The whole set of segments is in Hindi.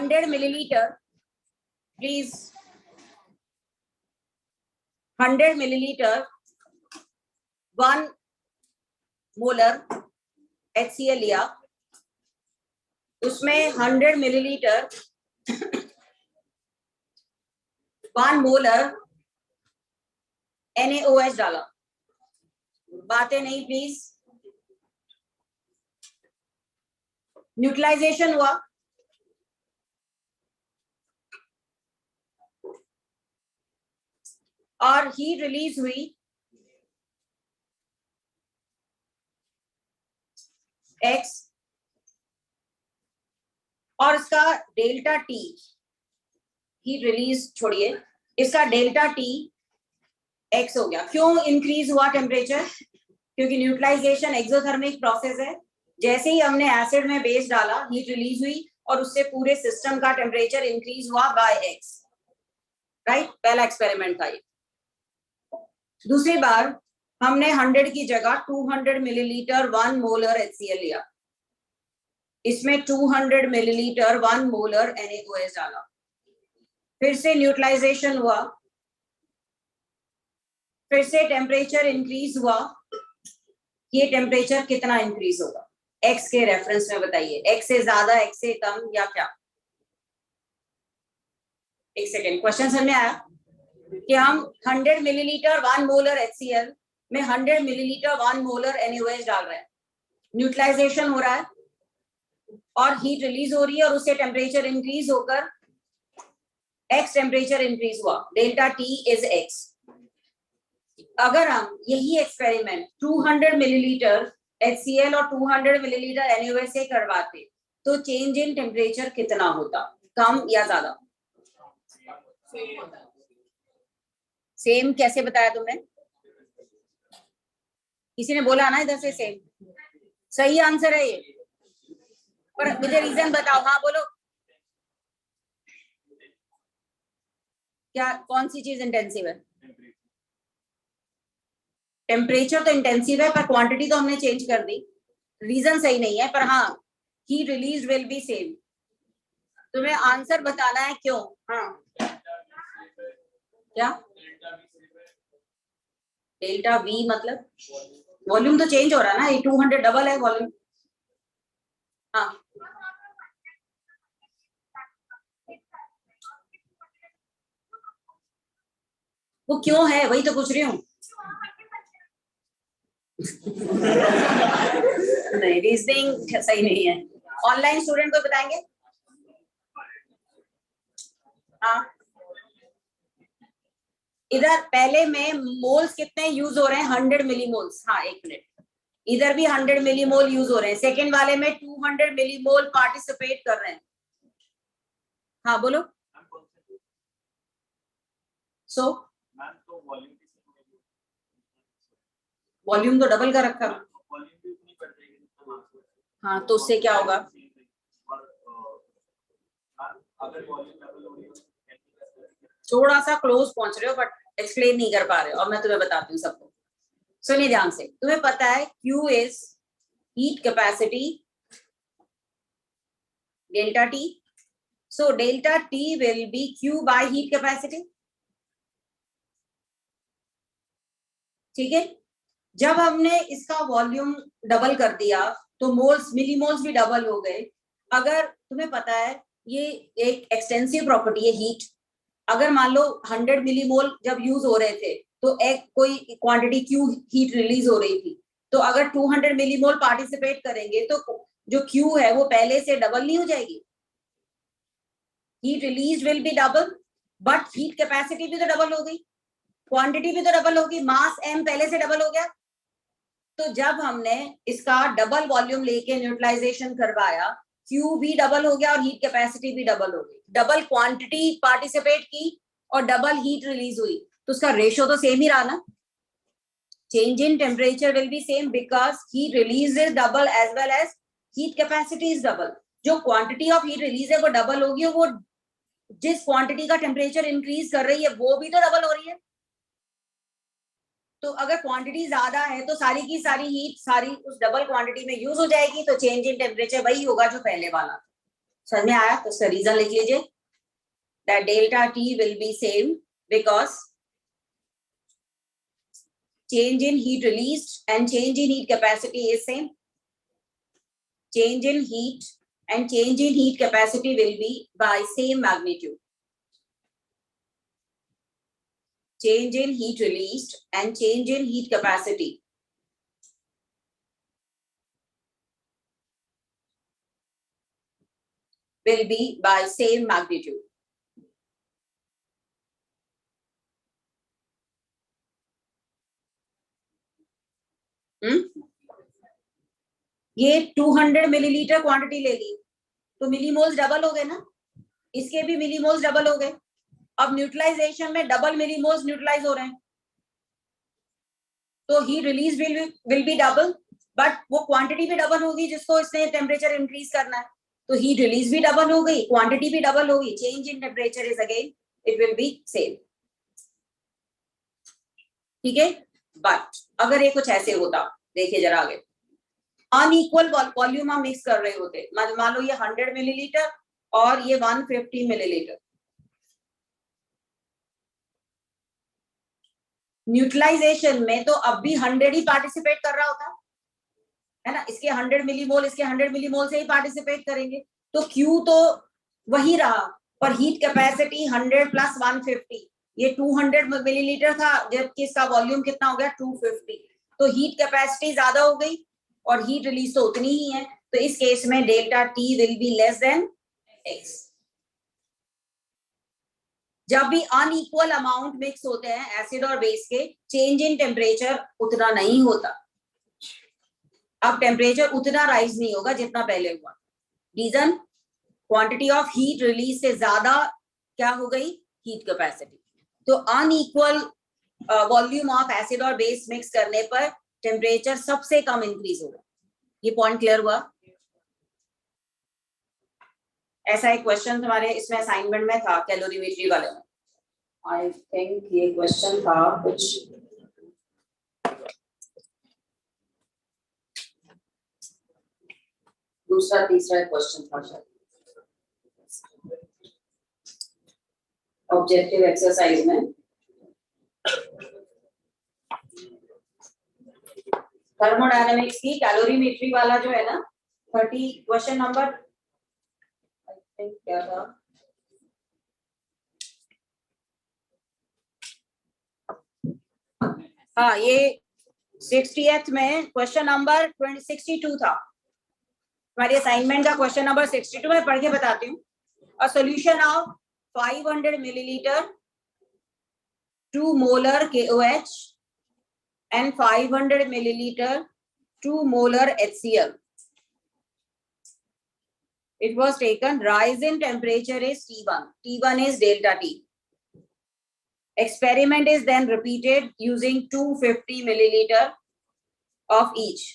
100 milliliter, please. 100 milliliter, 1 molar HCl लिया, उसमें 100 मिलीलीटर 1 मोलर NaOH डाला। बातें नहीं प्लीज। न्यूट्रलाइजेशन हुआ, और हीट रिलीज हुई X, और इसका डेल्टा T, हीट रिलीज छोड़िए, इसका डेल्टा T X हो गया। क्यों इंक्रीज हुआ टेम्परेचर? क्योंकि न्यूट्रलाइजेशन एक्सोथर्मिक प्रोसेस है। जैसे ही हमने एसिड में बेस डाला, हीट रिलीज हुई और उससे पूरे सिस्टम का टेम्परेचर इंक्रीज हुआ बाय X, राइट? पहला एक्सपेरिमेंट था ये। दूसरी बार हमने 100 की जगह 200 मिलीलीटर 1 मोलर HCl लिया, इसमें 200 मिलीलीटर 1 मोलर NaOH डाला, फिर से न्यूट्रलाइजेशन हुआ, फिर से टेम्परेचर इंक्रीज हुआ। ये टेम्परेचर कितना इंक्रीज होगा X के रेफरेंस में बताइए? X से ज्यादा, X से कम, या क्या? एक सेकेंड, क्वेश्चन समझ में आया कि हम 100 मिलीलीटर 1 मोलर HCl में 100 मिलीलीटर 1 मोलर NaOH डाल रहे हैं, न्यूट्रलाइजेशन हो रहा है और हीट रिलीज हो रही है, और उससे टेम्परेचर इंक्रीज होकर X टेम्परेचर इंक्रीज हुआ, डेल्टा T इज X। अगर हम यही एक्सपेरिमेंट 200 मिलीलीटर HCl और 200 मिलीलीटर NaOH से करवाते तो चेंज इन टेम्परेचर कितना होता? कम या ज्यादा? सेम कैसे बताया तुमने? किसी ने बोला ना इधर से सेम। सही आंसर है ये, पर मुझे रीजन बताओ। हाँ बोलो, क्या कौन सी चीज इंटेंसिव है? टेम्परेचर तो इंटेंसिव है, पर क्वांटिटी तो हमने चेंज कर दी। रीजन सही नहीं है, पर हाँ heat release will be same. तुम्हें आंसर बताना है क्यों। हाँ क्या? डेल्टा V मतलब वॉल्यूम तो चेंज हो रहा है ना, ये 200 डबल है वॉल्यूम। हाँ वो क्यों है, वही तो पूछ रही हूँ। नहीं, रीजनिंग सही नहीं है। ऑनलाइन स्टूडेंट को बताएंगे? हाँ इधर पहले में मोल्स कितने यूज हो रहे हैं? 100 मिलीमोल्स। हाँ एक मिनट, इधर भी 100 मिलीमोल यूज हो रहे हैं, सेकंड वाले में 200 मिलीमोल पार्टिसिपेट कर रहे हैं। हाँ बोलो। सो वॉल्यूम तो डबल का रखा। हाँ तो उससे क्या होगा? थोड़ा सा क्लोज पहुंच रहे हो बट एक्सप्लेन नहीं कर पा रहे हो, और मैं तुम्हें बताती हूँ सबको। सुनिए ध्यान से। तुम्हें पता है Q is heat capacity delta T, so delta T will be Q by heat capacity. ठीक है, जब हमने इसका वॉल्यूम डबल कर दिया तो मोल्स, मिलीमोल्स भी डबल हो गए। अगर तुम्हें पता है ये एक एक्सटेंसिव प्रॉपर्टी है हीट, अगर मान लो 100 मिलीमोल जब यूज हो रहे थे तो एक कोई क्वांटिटी Q हीट रिलीज हो रही थी, तो अगर 200 मिलीमोल पार्टिसिपेट करेंगे तो जो Q है वो पहले से डबल नहीं हो जाएगी? Heat release will be double, but heat capacity भी तो डबल हो गई, क्वांटिटी भी तो डबल होगी, मास M पहले से डबल हो गया। तो जब हमने इसका डबल वॉल्यूम लेके न्यूट्रलाइजेशन करवाया, Q भी डबल हो गया और हीट कैपेसिटी भी डबल हो गई, डबल क्वांटिटी पार्टिसिपेट की और डबल हीट रिलीज हुई, तो उसका रेशियो तो सेम ही रहा ना। Change in temperature will be same because heat release is double as well as heat capacity is double. जो क्वांटिटी ऑफ हीट रिलीज है वो डबल होगी, वो जिस क्वांटिटी का टेम्परेचर इंक्रीज कर रही है वो भी तो डबल हो रही है। तो अगर क्वांटिटी ज्यादा है तो सारी की सारी हीट सारी उस डबल क्वांटिटी में यूज हो जाएगी, तो चेंज इन टेम्परेचर वही होगा जो पहले वाला। समझ में आया? तो उसका रीजन लिख लीजिए, that delta T will be same because change in heat released and change in heat capacity is same. Change in heat and change in heat capacity will be by same magnitude. Change in heat released and change in heat capacity will be by same magnitude. ये 200 मिलीलीटर क्वांटिटी ले ली तो मिलीमोल्स डबल हो गए ना, इसके भी मिलीमोल्स डबल हो गए। अब न्यूट्रलाइजेशन में डबल मिलीमोल्स न्यूट्रलाइज हो रहे हैं, तो heat release will be double, but वो क्वांटिटी भी डबल होगी जिसको इसने टेम्परेचर इंक्रीज करना है, तो हीट रिलीज भी डबल हो गई, क्वांटिटी भी डबल होगी, change in temperature is again it will be same. ठीक है, बट अगर ये कुछ ऐसे होता, देखिए जरा आगे, अनइक्वल वॉल्यूम हम मिक्स कर रहे होते, मान लो ये 100 मिलीलीटर और ये 150 मिलीलीटर, न्यूट्रलाइजेशन में तो अब भी 100 ही पार्टिसिपेट कर रहा होता है ना, इसके 100 मिलीमोल इसके 100 मिलीमोल से ही पार्टिसिपेट करेंगे, तो Q तो वही रहा, पर हीट कैपेसिटी 100 प्लस 150, ये 200 मिलीलीटर था, जबकि इसका वॉल्यूम कितना हो गया 250, तो हीट कैपेसिटी ज्यादा हो गई और हीट रिलीज तो उतनी ही है, तो इस केस में delta T will be less than X। जब भी अनइक्वल अमाउंट मिक्स होते हैं एसिड और बेस के, चेंज इन टेम्परेचर उतना नहीं होता, अब टेम्परेचर उतना राइज नहीं होगा जितना पहले हुआ। Reason, quantity of heat release से ज्यादा क्या हो गई, हीट कैपेसिटी। तो अनइक्वल वॉल्यूम ऑफ एसिड और बेस मिक्स करने पर टेम्परेचर सबसे कम इंक्रीज होगा। ये पॉइंट क्लियर हुआ? ऐसा एक क्वेश्चन तुम्हारे इसमें असाइनमेंट में था कैलोरीमेट्री वाले में, आई थिंक ये क्वेश्चन था कुछ दूसरा तीसरा क्वेश्चन था शायद, ऑब्जेक्टिव एक्सरसाइज में थर्मोडायनेमिक्स की कैलोरीमेट्री वाला जो है ना, 30 क्वेश्चन नंबर आई थिंक क्या था, हाँ ये 60th में क्वेश्चन नंबर 62 था हमारी असाइनमेंट का, क्वेश्चन नंबर 62 में पढ़ के बताती हूँ। A solution of 500 millilitre 2 molar KOH and 500 milliliter 2 molar HCl. It was taken, rise in temperature is T1. T1 is delta T. Experiment is then repeated using 250 milliliter of each.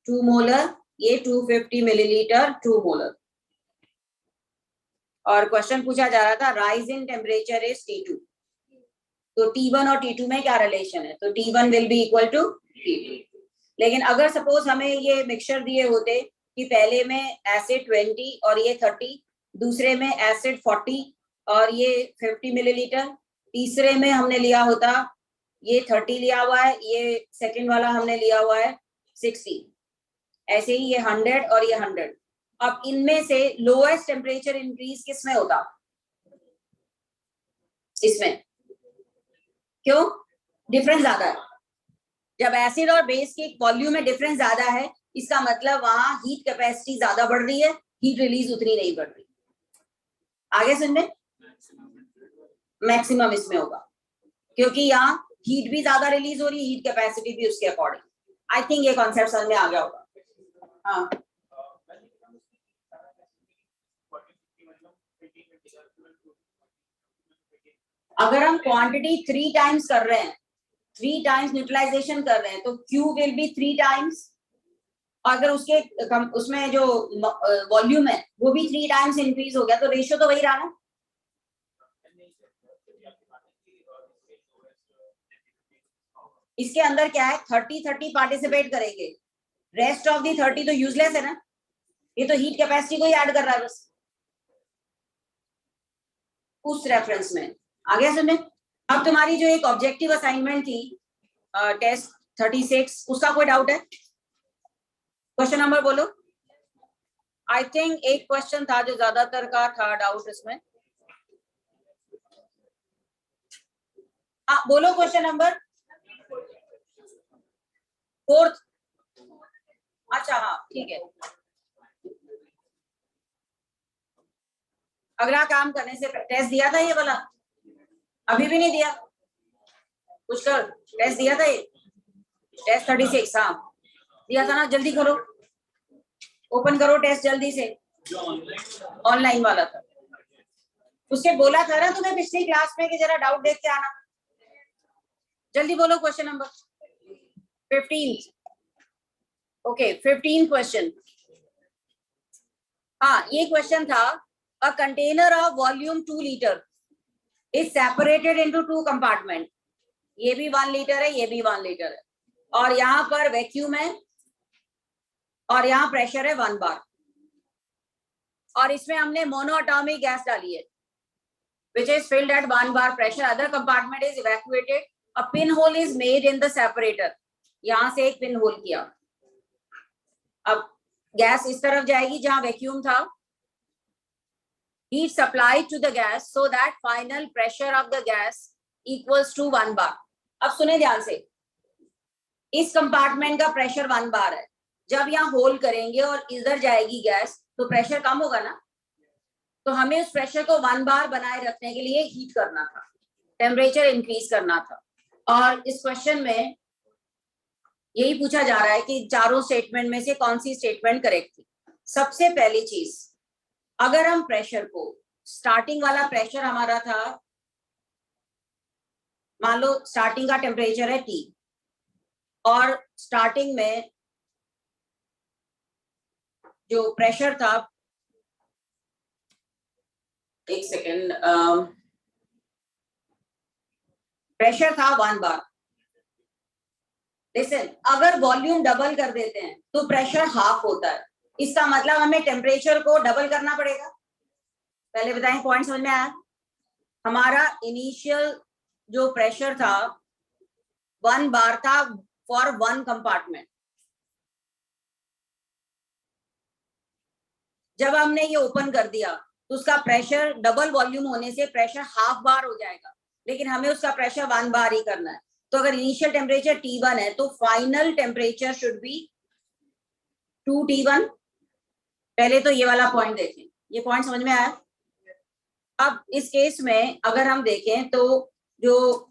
2 molar, ये 250 milliliter 2 molar. और क्वेश्चन पूछा जा रहा था rise in temperature is T2, तो T1 और T2 में क्या रिलेशन है, तो T1 will be equal to T2। लेकिन अगर सपोज हमें ये मिक्सचर दिए होते कि पहले में एसिड 20 और ये 30, दूसरे में एसिड 40 और ये 50 मिलीलीटर, तीसरे में हमने लिया होता ये 30 लिया हुआ है, ये सेकंड वाला हमने लिया हुआ है 60, ऐसे ही ये 100 और ये 100। अब इनमें से लोएस्ट टेम्परेचर इंक्रीज किस में होता, इसमें, क्यों, डिफरेंस ज्यादा है। जब एसिड और बेस के वॉल्यूम में डिफरेंस ज्यादा है, इसका मतलब वहां हीट कैपेसिटी ज्यादा बढ़ रही है, हीट रिलीज उतनी नहीं बढ़ रही। आगे सुनने, मैक्सिमम इसमें होगा क्योंकि यहाँ हीट भी ज्यादा रिलीज हो रही है, हीट कैपेसिटी भी उसके अकॉर्डिंग। आई थिंक ये कॉन्सेप्ट समझ में आ गया होगा। हाँ, अगर हम क्वांटिटी 3 टाइम्स कर रहे हैं, 3 टाइम्स न्यूट्रलाइजेशन कर रहे हैं, तो Q विल बी 3 टाइम्स, अगर उसके उसमें जो वॉल्यूम है वो भी 3 टाइम्स इंक्रीज हो गया, तो रेशियो तो वही रहा ना। इसके अंदर क्या है, 30 पार्टिसिपेट करेंगे, रेस्ट ऑफ दी 30 तो यूजलेस है ना, ये तो हीट कैपेसिटी को ही ऐड कर रहा है बस। उस रेफरेंस में। आ गया समझ? अब तुम्हारी जो एक ऑब्जेक्टिव असाइनमेंट थी टेस्ट 36, उसका कोई डाउट है? क्वेश्चन नंबर बोलो। आई थिंक एक क्वेश्चन था जो ज्यादातर का था डाउट इसमें। हाँ बोलो क्वेश्चन नंबर 4। अच्छा हाँ ठीक है। अगला काम करने से टेस्ट दिया था ये वाला? अभी भी नहीं दिया? कुछ कर टेस्ट दिया था ये टेस्ट 36? हाँ दिया था ना, जल्दी करो, ओपन करो टेस्ट जल्दी से। ऑनलाइन वाला था, उससे बोला था ना तुम्हें पिछली क्लास में कि जरा डाउट देख के आना। जल्दी बोलो क्वेश्चन नंबर 15। Okay 15 question. हाँ ये क्वेश्चन था, a container of volume 2 litre is separated into 2 compartment. ये भी 1 लीटर है, ये भी 1 लीटर है, और यहाँ पर वैक्यूम है और यहाँ प्रेशर है 1 बार, और इसमें हमने मोनोएटॉमिक गैस डाली है which is filled at 1 bar pressure. Other compartment is evacuated. A pinhole is made in the separator. यहां से एक पिन होल किया। अब गैस इस तरफ जाएगी जहां वैक्यूम था। Heat supplied to the gas so that final pressure of the gas equals to 1 bar. अब सुने ध्यान से, इस कंपार्टमेंट का प्रेशर 1 बार है। जब यहाँ होल करेंगे और इधर जाएगी गैस तो प्रेशर कम होगा ना, तो हमें उस प्रेशर को 1 बार बनाए रखने के लिए हीट करना था, टेम्परेचर इंक्रीज करना था। और इस क्वेश्चन में यही पूछा जा रहा है कि चारों स्टेटमेंट में से कौन सी स्टेटमेंट करेक्ट थी। सबसे पहली चीज, अगर हम प्रेशर को, स्टार्टिंग वाला प्रेशर हमारा था, मान लो स्टार्टिंग का टेम्परेचर है T, और स्टार्टिंग में जो प्रेशर था, एक सेकेंड, प्रेशर था 1 बार। लिसन, अगर वॉल्यूम डबल कर देते हैं तो प्रेशर हाफ होता है। इसका मतलब हमें टेम्परेचर को डबल करना पड़ेगा। पहले बताएं, पॉइंट समझ में आया? हमारा इनिशियल जो प्रेशर था 1 बार था फॉर 1 कंपार्टमेंट। जब हमने ये ओपन कर दिया तो उसका प्रेशर डबल वॉल्यूम होने से प्रेशर हाफ बार हो जाएगा, लेकिन हमें उसका प्रेशर 1 बार ही करना है। तो अगर इनिशियल टेम्परेचर T1 है तो final temperature should be 2 T1। पहले तो ये वाला पॉइंट देखें, ये पॉइंट समझ में आया? अब इस केस में अगर हम देखें तो जो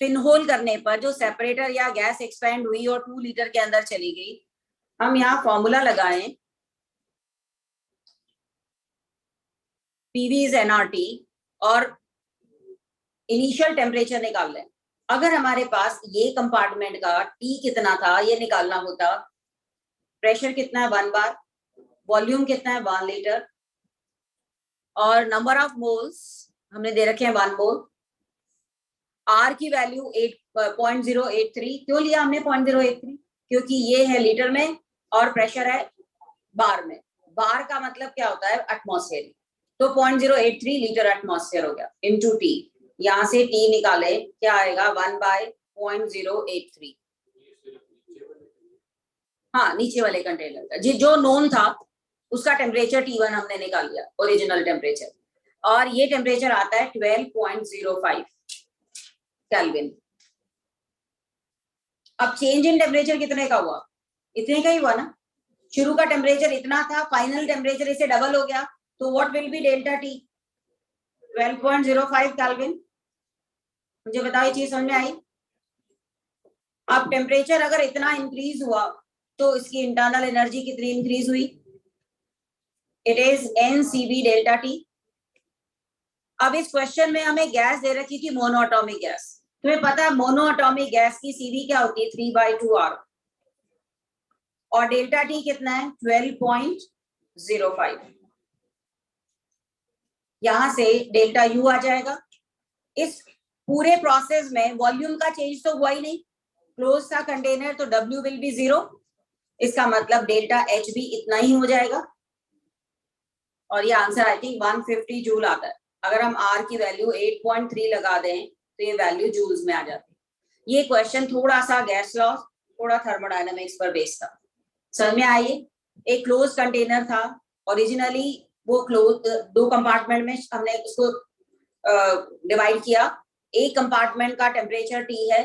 पिन होल करने पर जो सेपरेटर या गैस एक्सपेंड हुई और 2 लीटर के अंदर चली गई, हम यहाँ फॉर्मूला लगाएं, PV is nRT, और इनिशियल टेम्परेचर निकाल लें। अगर हमारे पास ये कंपार्टमेंट का T कितना था ये निकालना होता, प्रेशर कितना है 1 बार, वॉल्यूम कितना है 1 लीटर, और नंबर ऑफ मोल्स हमने दे रखे हैं 1 मोल, R की वैल्यू 0.083। क्यों लिया हमने 0.083? क्योंकि ये है लीटर में और प्रेशर है बार में। बार का मतलब क्या होता है? एटमॉस्फेयर। तो 0.083 लीटर एटमॉस्फेयर हो गया इनटू T। यहां से T निकाले, क्या आएगा? 1/0.083। हाँ नीचे वाले कंटेनर का जो नोन था उसका टेम्परेचर T1 हमने निकाल लिया, ओरिजिनल टेम्परेचर, और ये टेम्परेचर आता है 12.05 केल्विन। अब चेंज इन टेम्परेचर कितने का हुआ? इतने का ही हुआ ना। शुरू का टेम्परेचर इतना था, फाइनल टेम्परेचर इसे डबल हो गया, तो what will be delta T? 12.05 kelvin. मुझे बताओ ये चीज समझ में आई? अब टेम्परेचर अगर इतना इंक्रीज हुआ तो इसकी इंटरनल एनर्जी कितनी इंक्रीज हुई? It is NCV delta T। अब इस क्वेश्चन में हमें गैस दे रखी थी मोनोएटॉमिक गैस। तुम्हें पता है मोनोएटॉमिक गैस की CV क्या होती है? 3/2R, और डेल्टा T कितना है? 12.05। यहां से डेल्टा U आ जाएगा। इस पूरे प्रोसेस में वॉल्यूम का चेंज तो हुआ ही नहीं, क्लोज था कंटेनर, तो W विल बी 0। इसका मतलब डेल्टा H भी इतना ही हो जाएगा, और ये आंसर आई थिंक 150 जूल आता है। अगर हम आर की वैल्यू 8.3 लगा दें तो ये वैल्यू जूल्स में आ जाती है। ये क्वेश्चन थोड़ा सा गैस लॉस, थोड़ा थर्मोडायनामिक्स पर बेस्ड था। समझ में आई? एक क्लोज कंटेनर था ओरिजिनली, वो क्लोज 2 कंपार्टमेंट में हमने उसको डिवाइड किया। एक कंपार्टमेंट का टेम्परेचर T है,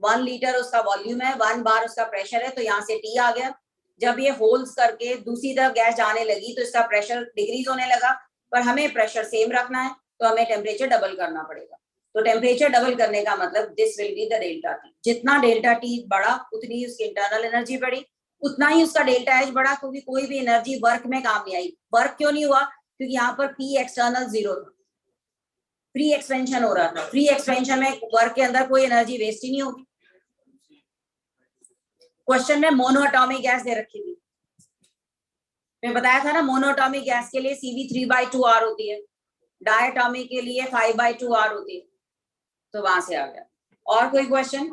1 लीटर उसका वॉल्यूम है, 1 बार उसका प्रेशर है, तो यहाँ से T आ गया। जब ये होल्स करके दूसरी तरफ गैस जाने लगी तो इसका प्रेशर डिक्रीज होने लगा, पर हमें प्रेशर सेम रखना है तो हमें टेम्परेचर डबल करना पड़ेगा। तो टेम्परेचर डबल करने का मतलब this will be the delta T। जितना डेल्टा T बढ़ा उतनी ही उसकी इंटरनल एनर्जी बढ़ी, उतना ही उसका डेल्टा H बढ़ा, क्योंकि कोई भी एनर्जी वर्क में काम नहीं आई। वर्क क्यों नहीं हुआ? क्योंकि यहाँ पर P एक्सटर्नल 0 था, फ्री एक्सपेंशन हो रहा था। फ्री एक्सपेंशन में वर्क के अंदर कोई एनर्जी वेस्ट ही नहीं होगी। क्वेश्चन में मोनोएटॉमिक गैस दे रखी थी, मैं बताया था ना, मोनोएटॉमिक गैस के लिए CV 3/2R होती है, डायटॉमिक के लिए 5/2R होती है, तो वहां से आ गया। और कोई क्वेश्चन?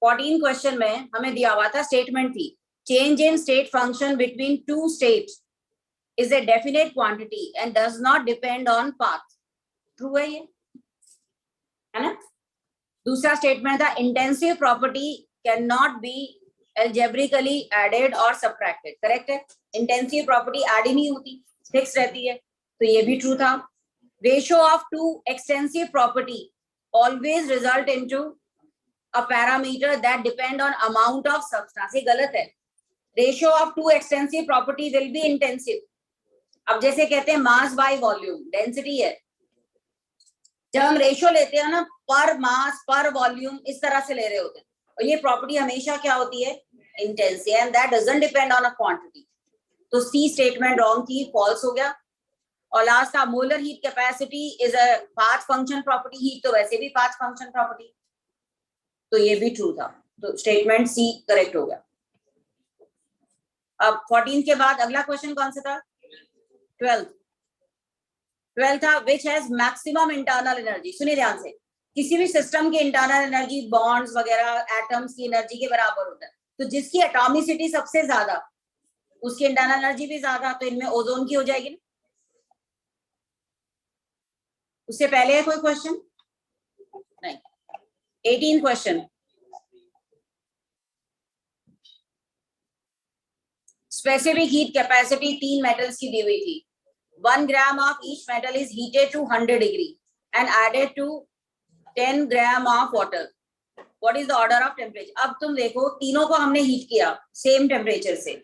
14 क्वेश्चन में हमें दिया हुआ था, स्टेटमेंट थी, change in state function between 2 states is a definite quantity and does not depend on path। True है ये, है ना? दूसरा स्टेटमेंट था, intensive property can not be algebraically added or subtracted। Correct है, इंटेंसिव प्रॉपर्टी ऐड ही नहीं होती, फिक्स रहती है, तो ये भी ट्रू था। Ratio of two extensive property always result into a parameter that depend on amount of substance. ये गलत है। Ratio of two extensive property will be intensive. अब जैसे कहते हैं मास बाय वॉल्यूम, डेंसिटी है, जब हम रेशियो लेते हैं ना, पर मास पर वॉल्यूम इस तरह से ले रहे होते हैं, और ये प्रॉपर्टी हमेशा क्या होती है? Intensive, and that doesn't depend on a quantity. तो सी स्टेटमेंट रॉन्ग थी, फॉल्स हो गया। और लास्ट था, molar heat capacity is a path function property. Heat तो वैसे भी पाथ फंक्शन प्रॉपर्टी, तो ये भी ट्रू था, तो स्टेटमेंट सी करेक्ट हो गया। अब 14 के बाद अगला क्वेश्चन कौन सा था? 12 था, which has maximum internal energy. सुनिए ध्यान से, किसी भी सिस्टम की इंटरनल एनर्जी बॉन्ड्स वगैरह एटम्स की एनर्जी के बराबर होता है, तो जिसकी एटॉमिसिटी सबसे ज्यादा उसकी इंटरनल एनर्जी भी ज्यादा, तो इनमें ओजोन की हो जाएगी ना। उससे पहले है कोई क्वेश्चन? नहीं। 18 question, specific heat capacity 3 metals की दी हुई थी। 1 gram of each metal is heated to 100 degree and added to 10 gram of water। What is the order of temperature? अब तुम देखो, तीनों को हमने हीट किया सेम टेम्परेचर से,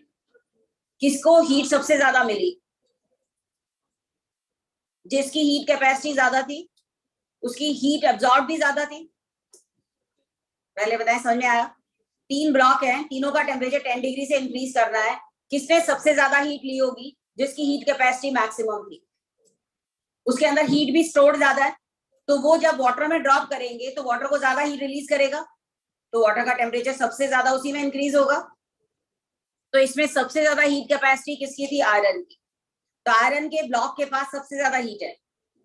किसको हीट सबसे ज्यादा मिली? जिसकी हीट कैपेसिटी ज्यादा थी, उसकी हीट एब्जॉर्ब भी ज्यादा थी। पहले बताएं, समझ में आया? 3 ब्लॉक हैं, तीनों का टेम्परेचर 10 डिग्री से इंक्रीज करना है, किसने सबसे ज्यादा हीट ली होगी? जिसकी हीट कैपेसिटी मैक्सिमम थी, उसके अंदर हीट भी स्टोर्ड ज्यादा है, तो वो जब वाटर में ड्रॉप करेंगे तो वाटर को ज्यादा हीट रिलीज करेगा, तो वाटर का टेम्परेचर सबसे ज्यादा उसी में इंक्रीज होगा। तो इसमें सबसे ज्यादा हीट कैपेसिटी किसकी थी? आयरन की। तो आयरन के ब्लॉक के पास सबसे ज्यादा हीट है,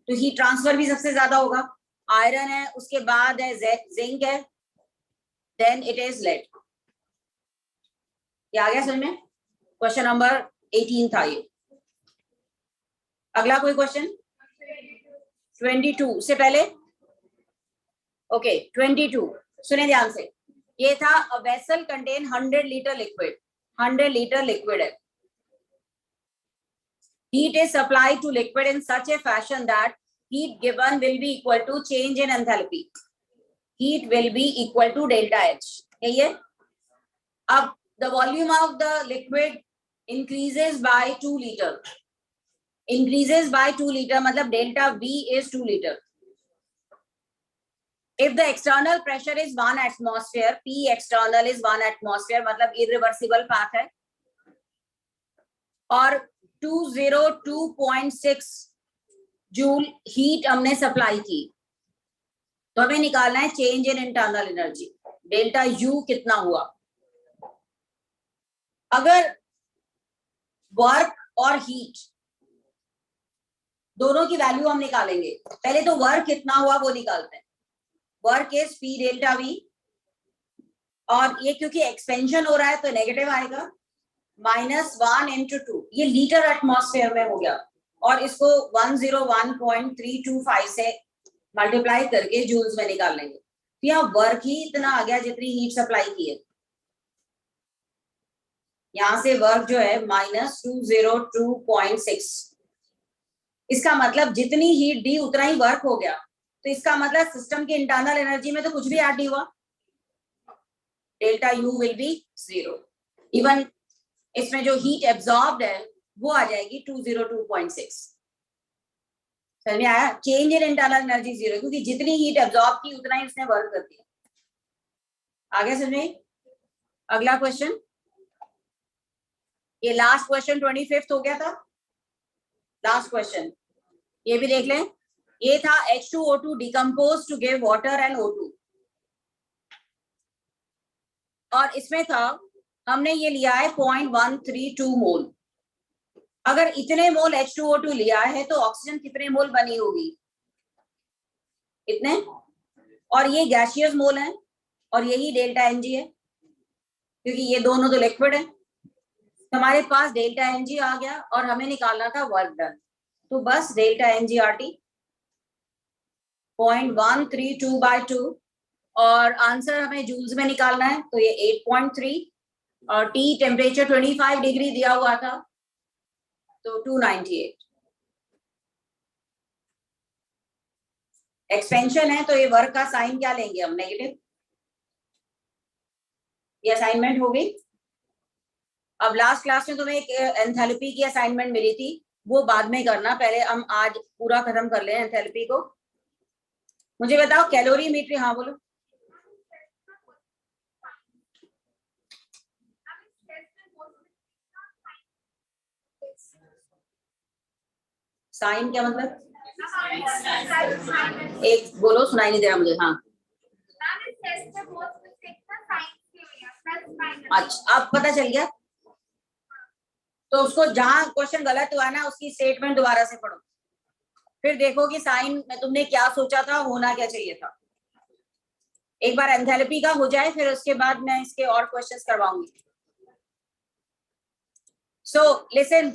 तो हीट ट्रांसफर भी सबसे ज्यादा होगा। आयरन है, उसके बाद है जिंक है, देन इट इज लेड। ये आ गया समझ में? क्वेश्चन नंबर 18 था ये। अगला कोई क्वेश्चन? 22 से पहले, ओके 22 सुने ध्यान से। ये था, a vessel contain 100 litre liquid. 100 litre liquid है, heat is supplied to liquid in such a fashion that heat given will be equal to change in enthalpy। heat will be equal to delta H, यही है। अब the volume of the liquid increases by 2 liter, increases by 2 liter मतलब delta V is 2 liter। if the external pressure is 1 atmosphere, P external is 1 atmosphere मतलब irreversible path है, और 202.6 जूल हीट हमने सप्लाई की, तो हमें निकालना है change in internal energy, delta U कितना हुआ। अगर वर्क और हीट दोनों की वैल्यू हम निकालेंगे, पहले तो वर्क कितना हुआ वो निकालते हैं। Work is P delta we, और ये क्योंकि एक्सपेंशन हो रहा है तो नेगेटिव आएगा, -1 into 2, ये लीटर एटमॉस्फेयर में हो गया, और इसको 101.325 से मल्टीप्लाई करके जूल्स में निकाल लेंगे। तो यहाँ वर्क ही इतना आ गया जितनी हीट सप्लाई की है। यहां से वर्क जो है -202.6, इसका मतलब जितनी हीट दी उतना ही वर्क हो गया। तो इसका मतलब सिस्टम की इंटरनल एनर्जी में तो कुछ भी ऐड नहीं हुआ, delta U will be 0। Even इसमें जो हीट एब्जॉर्ब्ड है वो आ जाएगी 202.6। समझ में आया? चेंज इन इंटरनल एनर्जी 0, क्योंकि जितनी हीट एब्जॉर्ब की उतना ही उसने वर्क कर दिया। आगे समझे? अगला क्वेश्चन, ये लास्ट क्वेश्चन 25th हो गया था। लास्ट क्वेश्चन ये भी देख लें। ये था H2O2 decompose to give water and O2, और इसमें था हमने ये लिया है 0.132 मोल। अगर इतने मोल H2O2 लिया है तो ऑक्सीजन कितने मोल बनी होगी? इतने, और ये गैसियस मोल है, और यही डेल्टा Ng है, क्योंकि ये दोनों तो लिक्विड है। हमारे पास डेल्टा Ng आ गया और हमें निकालना था वर्क डन। तो बस डेल्टा NgRT 0.132/2, और आंसर हमें जूल्स में निकालना है, तो ये 8.3, और T टेम्परेचर 25 डिग्री दिया हुआ था, तो 298। एक्सपेंशन है तो ये वर्क का साइन क्या लेंगे हम? नेगेटिव। ये असाइनमेंट हो गई। अब लास्ट क्लास में तुम्हें एक एंथैल्पी की असाइनमेंट मिली थी, वो बाद में करना, पहले हम आज पूरा खत्म कर लें एंथैल्पी को। मुझे बताओ कैलोरीमेट्री। हाँ बोलो। साइन क्या मतलब? एक बोलो, सुनाई नहीं दे रहा मुझे। हाँ अच्छा, अब पता चल गया। तो उसको जहां क्वेश्चन गलत हुआ ना उसकी स्टेटमेंट दोबारा से पढ़ो, फिर देखो कि साइन में तुमने क्या सोचा था, होना क्या चाहिए था। एक बार एंथैल्पी का हो जाए, फिर उसके बाद मैं इसके और क्वेश्चंस करवाऊंगी। सो लिसन,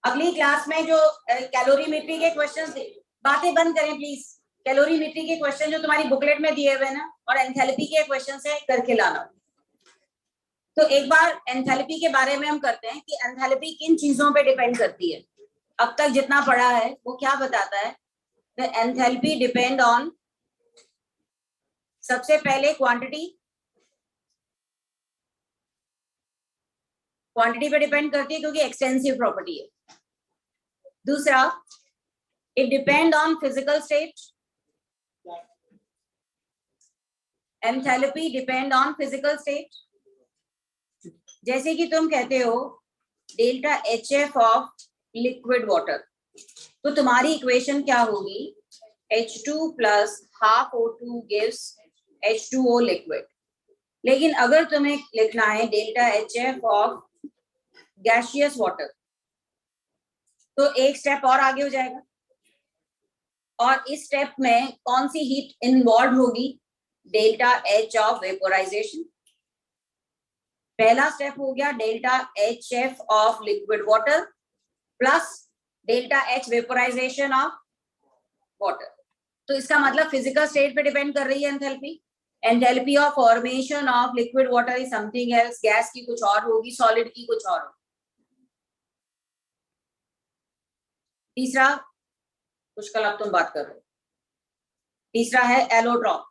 अगली क्लास में जो कैलोरीमेट्री के क्वेश्चंस, बातें बंद करें प्लीज। कैलोरीमेट्री के क्वेश्चन जो तुम्हारी बुकलेट में दिए हुए ना, और एंथैल्पी के क्वेश्चन है, करके लाना। तो एक बार एंथैल्पी के बारे में हम करते हैं कि एंथैल्पी किन चीजों पे डिपेंड करती है। अब तक जितना पढ़ा है वो क्या बताता है? द एंथैल्पी डिपेंड ऑन, सबसे पहले क्वांटिटी पे डिपेंड करती है क्योंकि एक्सटेंसिव प्रॉपर्टी है। दूसरा, it depend on physical state. Enthalpy depend on physical state. जैसे कि तुम कहते हो delta HF of liquid water, तो तुम्हारी इक्वेशन क्या होगी? H2 plus half O2 gives H2O liquid. लेकिन अगर तुम्हें लिखना है delta HF of gaseous water, तो एक स्टेप और आगे हो जाएगा, और इस स्टेप में कौन सी हीट इन्वॉल्व होगी? Delta H of vaporisation. पहला स्टेप हो गया delta HF of liquid water plus delta H vaporisation of water. तो इसका मतलब फिजिकल स्टेट पे डिपेंड कर रही है enthalpy. Enthalpy of formation of liquid water is something else, gas की कुछ और होगी, सॉलिड की कुछ और होगी। तीसरा, कुछ कल अब तुम बात कर रहे हो, तीसरा है एलोट्रॉप।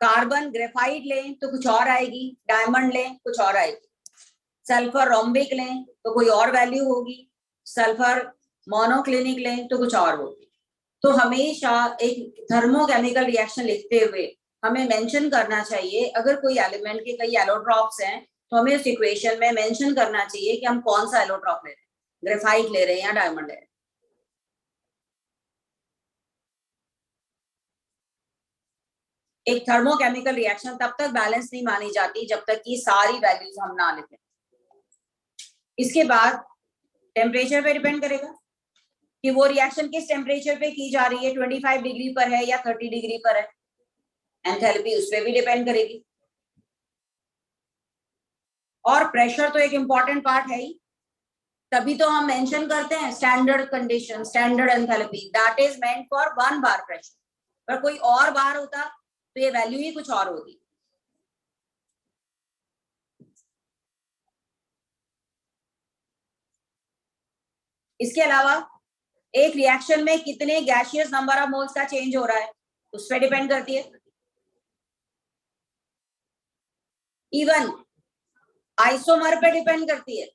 कार्बन ग्रेफाइट लें तो कुछ और आएगी, डायमंड लें कुछ और आएगी, सल्फर रोम्बिक लें तो कोई और वैल्यू होगी, सल्फर मोनोक्लिनिक लें तो कुछ और होगी। तो हमेशा एक थर्मोकेमिकल रिएक्शन लिखते हुए हमें मेंशन करना चाहिए, अगर कोई एलिमेंट के कई एलोट्रॉप्स हैं तो हमें उस इक्वेशन में मेंशन करना चाहिए कि हम कौन सा एलोट्रॉप ले रहे हैं, ग्रेफाइट ले रहे हैं या डायमंड ले रहे हैं। एक थर्मोकेमिकल रिएक्शन तब तक बैलेंस नहीं मानी जाती जब तक कि सारी वैल्यूज हम ना लिखें। इसके बाद टेम्परेचर पे डिपेंड करेगा कि वो रिएक्शन किस टेम्परेचर पे की जा रही है, 25 डिग्री पर है या 30 डिग्री पर है। एंथैल्पी उस पर भी डिपेंड करेगी। और प्रेशर तो एक इंपॉर्टेंट पार्ट है ही, तभी तो हम मेंशन करते हैं standard condition, standard enthalpy that is meant for 1 bar pressure. पर कोई और बार होता तो ये वैल्यू ही कुछ और होती। इसके अलावा एक रिएक्शन में कितने गैसियस नंबर ऑफ मोल्स का चेंज हो रहा है उस पर डिपेंड करती है। इवन आइसोमर पे डिपेंड करती है।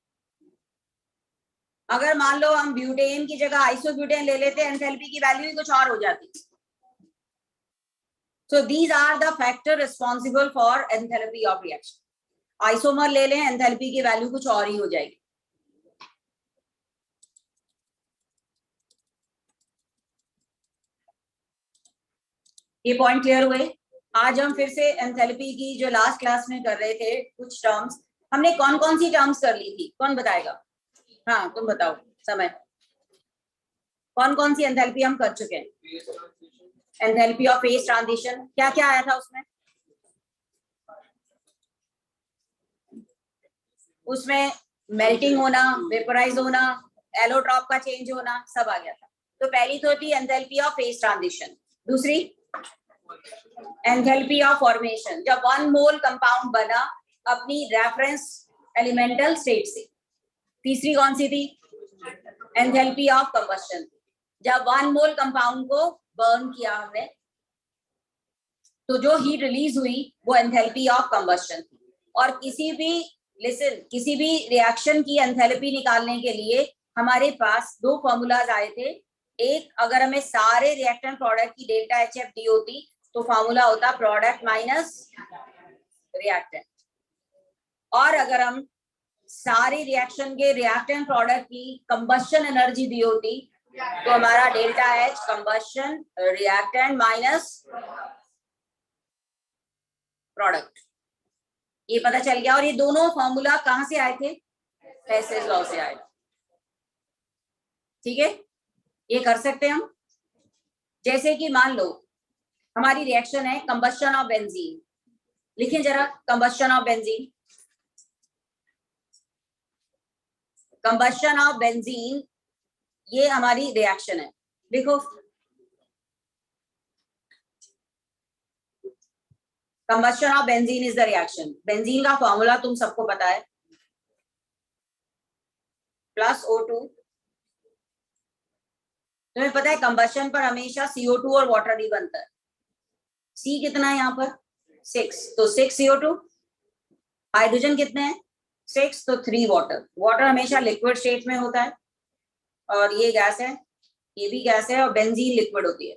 अगर मान लो हम ब्यूटेन की जगह आइसोब्यूटेन ले लेते, एंथैल्पी की वैल्यू ही कुछ और हो जाती। So these are the factor responsible for enthalpy of reaction. Isomer ले लें, एंथैल्पी की वैल्यू कुछ और ही हो जाएगी। ये पॉइंट क्लियर हुए। आज हम फिर से एंथैल्पी की जो लास्ट क्लास में कर रहे थे कुछ टर्म्स, हमने कौन कौन सी टर्म्स कर ली थी, कौन बताएगा? हाँ तुम बताओ समय, कौन कौन सी एंथैल्पी हम कर चुके हैं? एंथैल्पी ऑफ फेज ट्रांजिशन, क्या क्या आया था उसमें? उसमें मेल्टिंग होना, वेपोराइज होना, एलोट्रॉप का चेंज होना, सब आ गया था। तो पहली तो थी एंथैल्पी ऑफ फेज ट्रांजिशन। दूसरी एंथैल्पी ऑफ फॉर्मेशन, जब 1 मोल कंपाउंड बना अपनी रेफरेंस एलिमेंटल स्टेट से। तीसरी कौन सी थी? एंथैल्पी ऑफ कंबस्शन, जब 1 मोल कंपाउंड को बर्न किया हमने तो जो हीट रिलीज हुई वो एंथैल्पी ऑफ कंबस्शन थी। और किसी भी रिएक्शन की एंथैल्पी निकालने के लिए हमारे पास 2 फॉर्मूलाज आए थे। एक, अगर हमें सारे रिएक्टेंट प्रोडक्ट की डेल्टा HF दी होती तो फॉर्मूला होता प्रोडक्ट माइनस रिएक्टेंट। और अगर हम सारी रिएक्शन के रिएक्टेंट प्रोडक्ट की कंबस्शन एनर्जी दी होती तो हमारा delta H combustion reactant minus product, ये पता चल गया। और ये दोनों फॉर्मूला कहां से आए थे? हेसेस लॉ से आए। ठीक है, ये कर सकते हैं हम। जैसे कि मान लो हमारी रिएक्शन है कंबस्शन ऑफ बेंजीन, लिखें जरा combustion of benzene. Combustion of benzene ये हमारी रिएक्शन है। देखो combustion of benzene is the reaction. Benzene का फॉर्मूला तुम सबको पता है, प्लस O2। तुम्हें पता है कंबस्शन पर हमेशा CO2 और वाटर ही बनता है। C कितना है यहाँ पर? 6, तो 6 CO2। हाइड्रोजन कितने हैं? 6, तो 3 वाटर। वाटर हमेशा लिक्विड स्टेट में होता है और ये गैस है, ये भी गैस है, और बेंजीन लिक्विड होती है।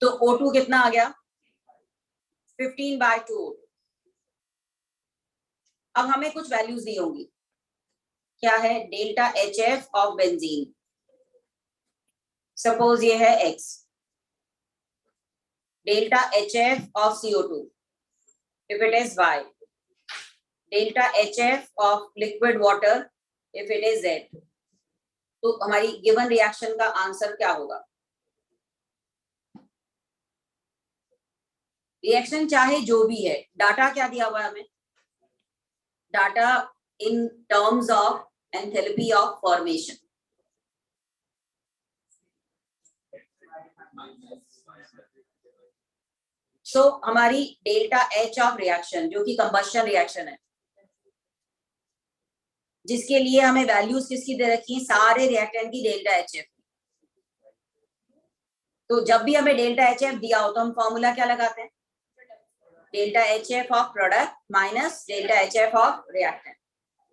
तो O2 कितना आ गया? 15/2। अब हमें कुछ वैल्यूज दी होंगी, क्या है? Delta HF of benzene, suppose ये है X। Delta HF of CO2 if it is Y। Delta HF of liquid water if it is Z। तो हमारी गिवन रिएक्शन का आंसर क्या होगा? रिएक्शन चाहे जो भी है, डाटा क्या दिया हुआ है हमें? Data in terms of enthalpy of formation. So हमारी डेल्टा H ऑफ रिएक्शन जो कि कंबस्शन रिएक्शन है, जिसके लिए हमें वैल्यूज किसकी दे रखी है? सारे रिएक्टेंट की डेल्टा HF। तो जब भी हमें डेल्टा HF दिया हो तो हम फॉर्मूला क्या लगाते हैं? Delta HF of product minus delta HF of reactant.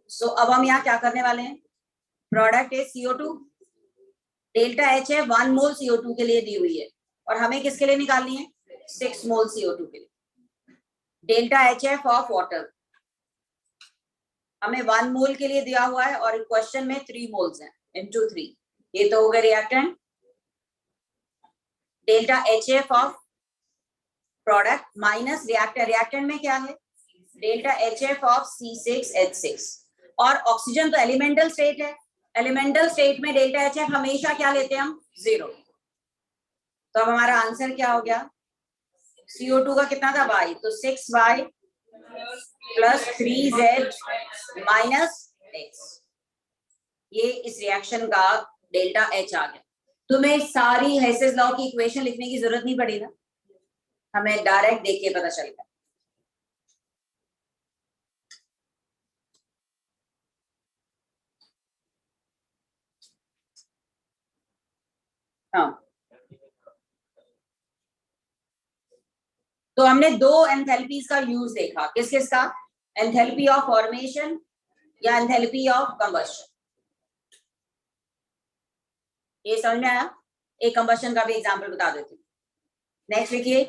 So अब हम यहाँ क्या करने वाले हैं? Product is CO2, delta HF 1 mole CO2 के लिए दी हुई है और हमें किसके लिए निकालनी है? 6 मोल CO2 के लिए। डेल्टा HF ऑफ वाटर हमें 1 मोल के लिए दिया हुआ है और क्वेश्चन में 3 मोल्स हैं, इनटू 3। ये तो हो गया reactant. Delta HF of product minus reactant, reactant में क्या है? Delta HF of C6H6। और ऑक्सीजन तो एलिमेंटल स्टेट है, एलिमेंटल स्टेट में डेल्टा HF हमेशा क्या लेते हैं हम? 0। तो अब हमारा आंसर क्या हो गया? CO2 का कितना था y, तो 6y plus 3z minus x, ये इस रिएक्शन का डेल्टा H आ गया। तुम्हें सारी हेसेस लॉ की इक्वेशन लिखने की जरूरत नहीं पड़ी ना, हमें डायरेक्ट देख के पता चल गया। हाँ, तो हमने दो एंथैल्पीज का यूज देखा, किस किस का, एंथैल्पी ऑफ फॉर्मेशन या एंथैल्पी ऑफ कंबशन। ये समझ में आया? एक कंबशन का भी एग्जांपल बता देती हूँ। नेक्स्ट लिखिए।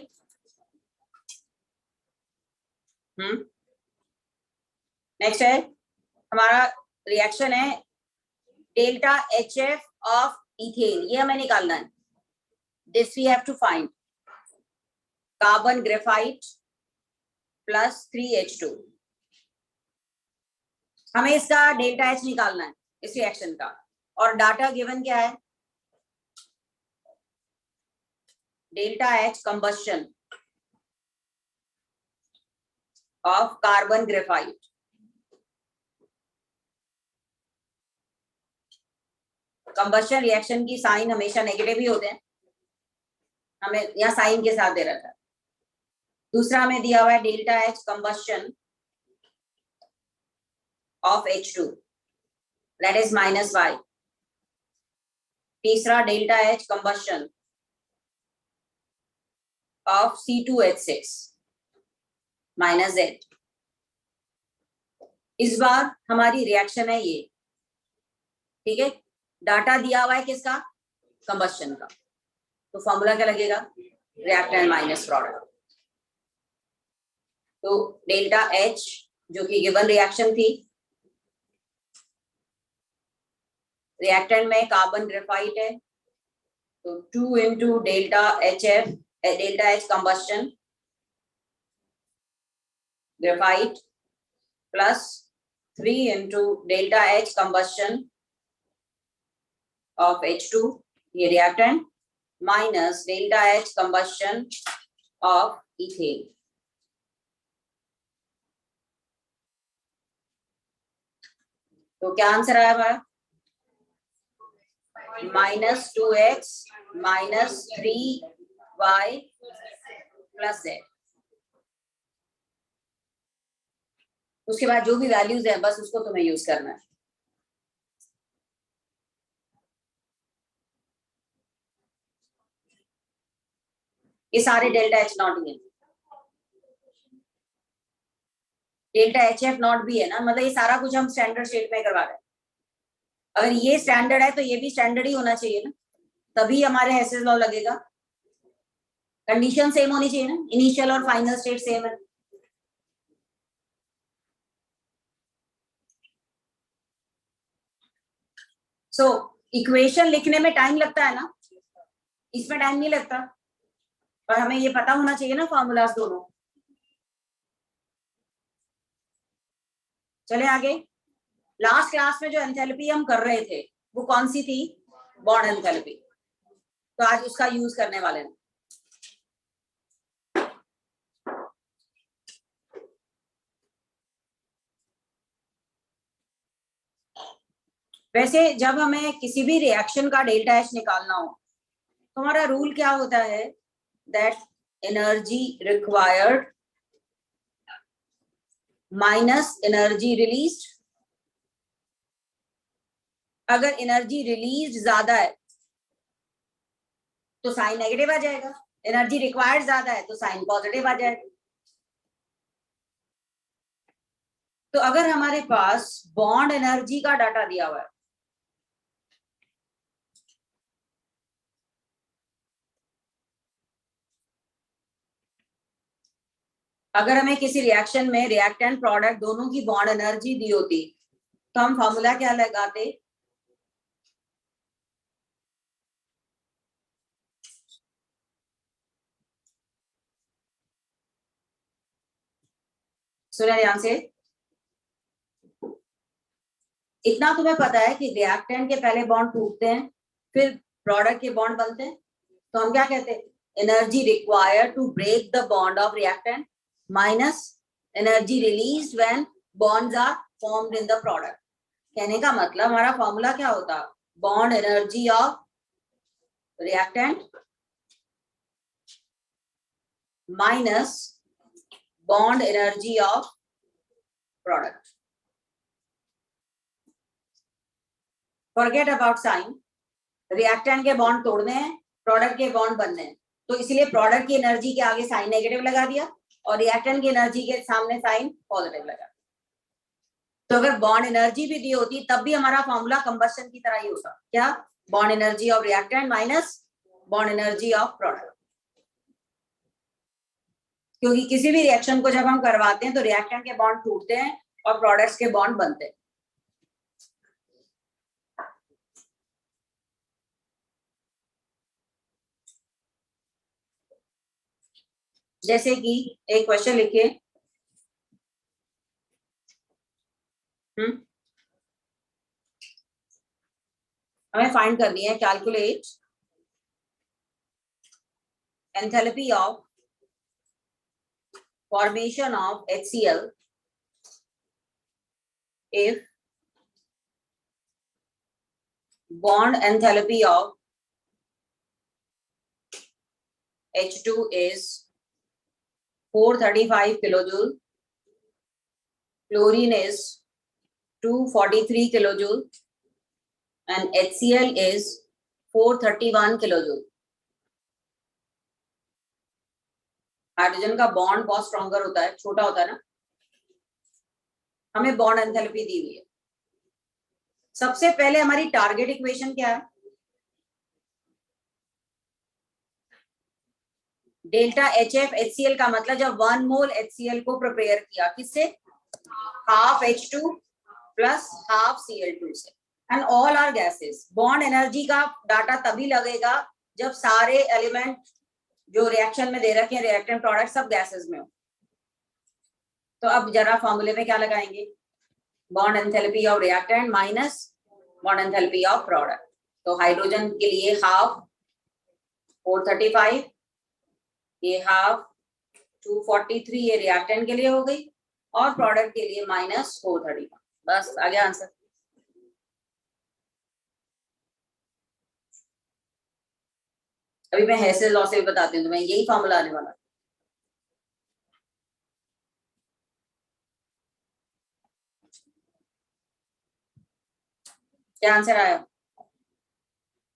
नेक्स्ट है हमारा रिएक्शन है डेल्टा HF ऑफ इथेन, ये हमें निकालना है। This we have to find carbon graphite plus 3H2। हमें इसका डेल्टा H निकालना है इस रिएक्शन का, और डाटा गिवन क्या है, delta H combustion of carbon graphite. Combustion reaction की साइन हमेशा नेगेटिव ही होते हैं, हमें यहाँ साइन के साथ दे रहा था। दूसरा हमें दिया हुआ है delta H combustion of H2, that is minus y। तीसरा delta H combustion of C2H6 minus Z। इस बार हमारी रिएक्शन है ये, ठीक है। डाटा दिया हुआ है किसका, कंबशन का, तो फॉर्मूला क्या लगेगा, रिएक्टेंट माइनस प्रोडक्ट। तो डेल्टा H जो कि गिवन रिएक्शन थी, रिएक्टेंट में कार्बन ग्रेफाइट है, तो 2 into delta HF, delta H combustion graphite plus 3 into delta H combustion of H2, ये reactant, minus delta H combustion of ethane. तो क्या आंसर आया हमारा, -2x minus 3y plus z। उसके बाद जो भी वैल्यूज है बस उसको तुम्हें यूज करना है। ये सारे डेल्टा H नॉट ही है, डेल्टा HF नॉट भी है ना, मतलब ये सारा कुछ हम स्टैंडर्ड स्टेट में करवा रहे हैं। अगर ये स्टैंडर्ड है तो ये भी स्टैंडर्ड ही होना चाहिए ना, तभी हमारे हेसेस लॉ लगेगा। कंडीशन सेम होनी चाहिए ना, इनिशियल और फाइनल स्टेट सेम है। सो इक्वेशन लिखने में टाइम लगता है ना, इसमें टाइम नहीं लगता, पर हमें ये पता होना चाहिए ना फॉर्मूलाज दोनों। चले आगे। लास्ट क्लास में जो एंथैल्पी हम कर रहे थे वो कौन सी थी, बॉन्ड एंथैल्पी, तो आज उसका यूज करने वाले हैं। वैसे जब हमें किसी भी रिएक्शन का डेल्टा H निकालना हो तो हमारा रूल क्या होता है, that energy required minus energy released. अगर एनर्जी रिलीज ज्यादा है तो साइन नेगेटिव आ जाएगा, एनर्जी रिक्वायर्ड ज्यादा है तो साइन पॉजिटिव आ जाएगा। तो अगर हमारे पास बॉन्ड एनर्जी का डाटा दिया हुआ है, अगर हमें किसी रिएक्शन में रिएक्टेंट प्रोडक्ट दोनों की बॉन्ड एनर्जी दी होती तो हम फॉर्मूला क्या लगाते, सुना ध्यान से। इतना तुम्हें पता है कि रिएक्टेंट के पहले बॉन्ड टूटते हैं फिर प्रोडक्ट के बॉन्ड बनते हैं, तो हम क्या कहते हैं, energy required to break the bond of reactant minus energy released when bonds are formed in the product. कहने का मतलब हमारा फॉर्मूला क्या होता, bond energy of reactant minus bond energy of product. Forget about sign. Reactant के बॉन्ड तोड़ने हैं, प्रोडक्ट के बॉन्ड बनने हैं, तो इसलिए प्रोडक्ट की एनर्जी के आगे साइन नेगेटिव लगा दिया और रिएक्टेंट की एनर्जी के सामने साइन पॉजिटिव लगा. तो अगर बॉन्ड एनर्जी भी दी होती तब भी हमारा फॉर्मूला कंबस्शन की तरह ही होता. क्या? Bond energy of reactant minus bond energy of product. क्योंकि किसी भी रिएक्शन को जब हम करवाते हैं तो रिएक्टेंट के बॉन्ड टूटते हैं और प्रोडक्ट्स के बॉन्ड बनते हैं. जैसे कि एक क्वेश्चन लिखिए. हमें फाइंड करनी है, calculate enthalpy of formation of HCl if bond enthalpy of H2 is 435 kilojoule, chlorine is 243 kilojoule and HCl is 431 kilojoule. Hydrogen का बॉन्ड बहुत स्ट्रॉन्गर होता है, छोटा होता है ना. हमें बॉन्ड एंथैल्पी दी हुई है. सबसे पहले हमारी टारगेट इक्वेशन क्या है? डेल्टा HF HCl का मतलब जब 1 मोल HCl को प्रिपेयर किया किससे? Half H2 plus half Cl2 से. And all are gases. Bond energy का डाटा तभी लगेगा जब सारे एलिमेंट जो रिएक्शन में दे रखे हैं, रिएक्टेंट प्रोडक्ट सब गैसेस में हो. तो अब जरा फॉर्मूले में क्या लगाएंगे? Bond enthalpy of reactant minus bond enthalpy of product. तो हाइड्रोजन के लिए हाफ 435, ये हाफ 243, ये रिएक्टेंट के लिए हो गई और प्रोडक्ट के लिए माइनस 431. बस आ गया आंसर. अभी मैं हेसेल लॉ से भी बताती हूँ, तो मैं यही फॉर्मूला आने वाला. क्या आंसर आया?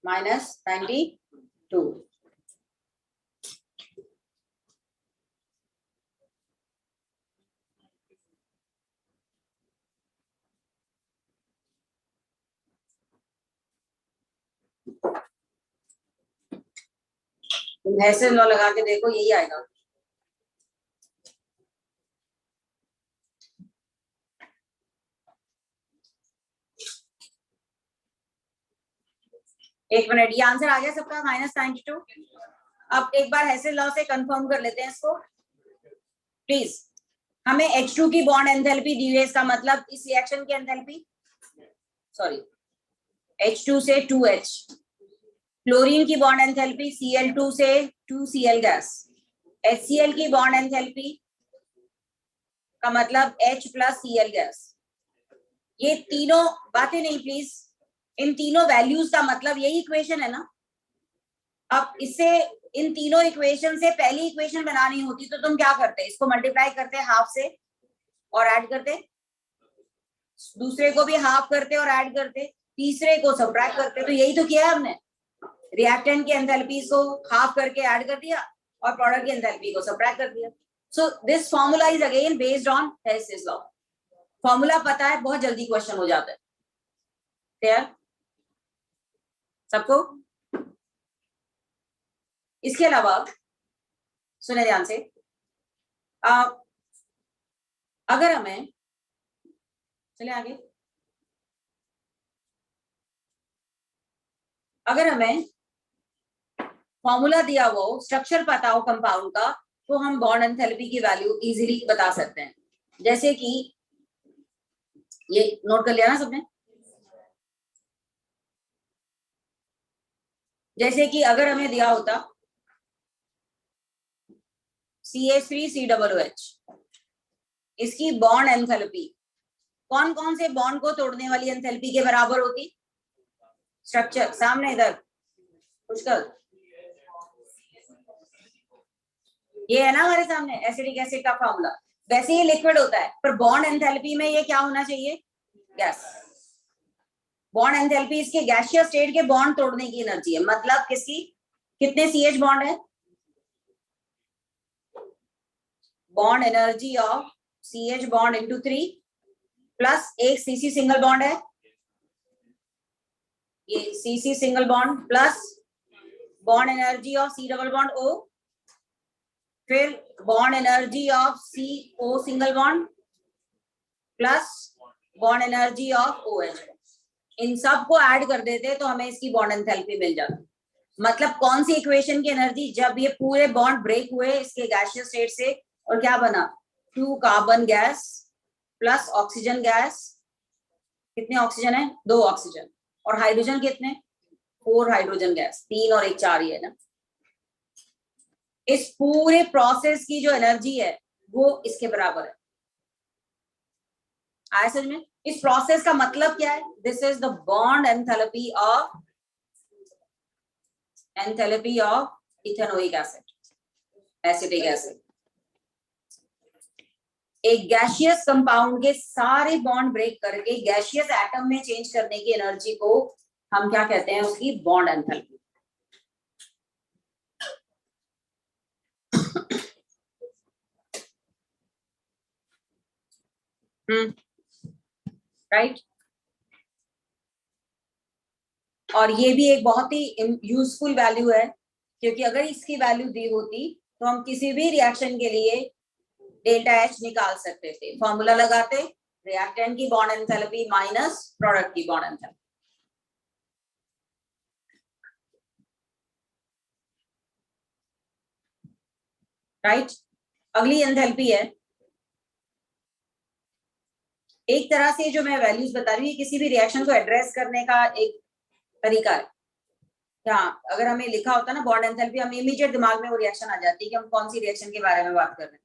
-92. हेसेल लॉ लगा के देखो, यही आएगा. एक मिनट, ये आंसर आ गया सबका -92. अब एक बार हेसेल लॉ से कंफर्म कर लेते हैं इसको प्लीज. हमें H2 की बॉन्ड एंथैल्पी दी है, इसका मतलब इस रिएक्शन की एंथैल्पी, सॉरी H2 से 2H. क्लोरीन की बॉन्ड एंथैल्पी Cl2 से 2Cl गैस. HCl की बॉन्ड एंथैल्पी का मतलब H प्लस Cl गैस. ये तीनों बातें नहीं प्लीज, इन तीनों वैल्यूज का मतलब यही इक्वेशन है ना. अब इससे इन तीनों इक्वेशन से पहली इक्वेशन बनानी होती तो तुम क्या करते? इसको मल्टीप्लाई करते हाफ से और ऐड करते, दूसरे को भी हाफ करते और ऐड करते, तीसरे को सबट्रैक्ट करते. तो यही तो किया है हमने. रिएक्टेंट की एंथैल्पी को हाफ करके ऐड कर दिया और प्रोडक्ट की एंथैल्पी को सबट्रैक्ट कर दिया. So this formula is again based on Hess's law. Formula पता है, बहुत जल्दी क्वेश्चन हो जाता है. क्लियर सबको? इसके अलावा सुने ध्यान से, अगर हमें, चले आगे, अगर हमें फॉर्मूला दिया हुआ हो, स्ट्रक्चर पता हो कंपाउंड का, तो हम बॉन्ड एंथैल्पी की वैल्यू इजीली बता सकते हैं. जैसे कि ये नोट कर लिया ना सबने? जैसे कि अगर हमें दिया होता CH3COOH, इसकी बॉन्ड एंथैल्पी कौन कौन से बॉन्ड को तोड़ने वाली एंथैल्पी के बराबर होती? स्ट्रक्चर सामने इधर पुष्कर, ये है ना हमारे सामने एसिडिक एसिड का फॉर्मूला। वैसे ही लिक्विड होता है, पर बॉन्ड एंथैल्पी में ये क्या होना चाहिए? गैस। बॉन्ड एंथैल्पी इसके गैसियस स्टेट के बॉन्ड तोड़ने की एनर्जी है। मतलब किसकी? कितने CH बॉन्ड है? Bond energy of CH bond into 3 plus एक CC सिंगल बॉन्ड है, ये CC single bond plus bond energy of C double bond O, फिर bond energy of CO single bond plus bond energy of OH। इन सब को ऐड कर देते तो हमें इसकी बॉन्ड एंथैल्पी मिल जाती। मतलब कौन सी इक्वेशन की एनर्जी? जब ये पूरे बॉन्ड ब्रेक हुए इसके गैसियस स्टेट से और क्या बना? 2 carbon gas plus oxygen gas. कितने ऑक्सीजन है? 2 ऑक्सीजन। और हाइड्रोजन कितने? 4 हाइड्रोजन गैस। 3 और 1 4 ही है ना। इस पूरे प्रोसेस की जो एनर्जी है वो इसके बराबर है। आया समझ में? इस प्रोसेस का मतलब क्या है? This is the bond enthalpy of ethanoic acid, acetic acid. एक गैसियस कंपाउंड के सारे बॉन्ड ब्रेक करके गैसियस एटम में चेंज करने की एनर्जी को हम क्या कहते हैं? उसकी बॉन्ड एंथैल्पी। राइट। और ये भी एक बहुत ही यूजफुल वैल्यू है, क्योंकि अगर इसकी वैल्यू दी होती तो हम किसी भी रिएक्शन के लिए डेल्टा H निकाल सकते थे। फॉर्मूला लगाते, रिएक्टेंट की बॉन्ड एंथैल्पी माइनस प्रोडक्ट की बॉन्ड एंथैल्पी। राइट। अगली एंथैल्पी है, एक तरह से जो मैं वैल्यूज बता रही हूँ किसी भी रिएक्शन को एड्रेस करने का एक तरीका है। हाँ, अगर हमें लिखा होता ना बॉन्ड एंथैल्पी, हम इमीडिएट दिमाग में वो रिएक्शन आ जाती है कि हम कौन सी रिएक्शन के बारे में बात कर रहे हैं।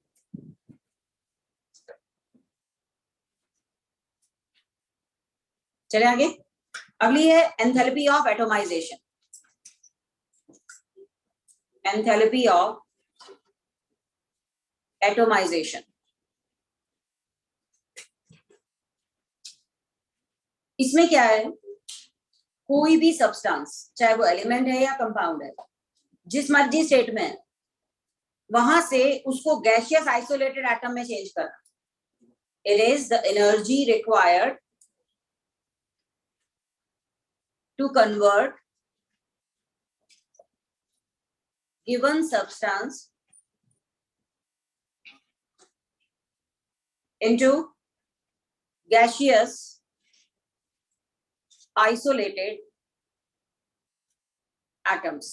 चले आगे। अगली है enthalpy of atomisation. Enthalpy of atomisation, इसमें क्या है? कोई भी सब्सटेंस, चाहे वो एलिमेंट है या कंपाउंड है, जिस मर्जी स्टेट में है, वहां से उसको गैसियस आइसोलेटेड एटम में चेंज करना। It is the energy required to convert given substance into gaseous isolated atoms.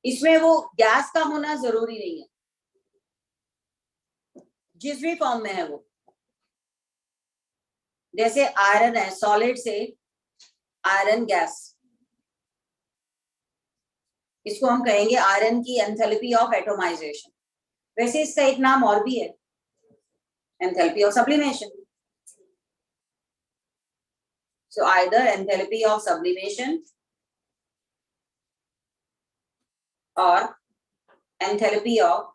इसमें वो गैस का होना जरूरी नहीं है, जिस भी फॉर्म में है वो। जैसे आयरन है, सॉलिड से आयरन गैस, इसको हम कहेंगे आयरन की एंथैल्पी ऑफ एटोमाइजेशन। वैसे इसका एक नाम और भी है, enthalpy of sublimation. So either enthalpy of sublimation और enthalpy of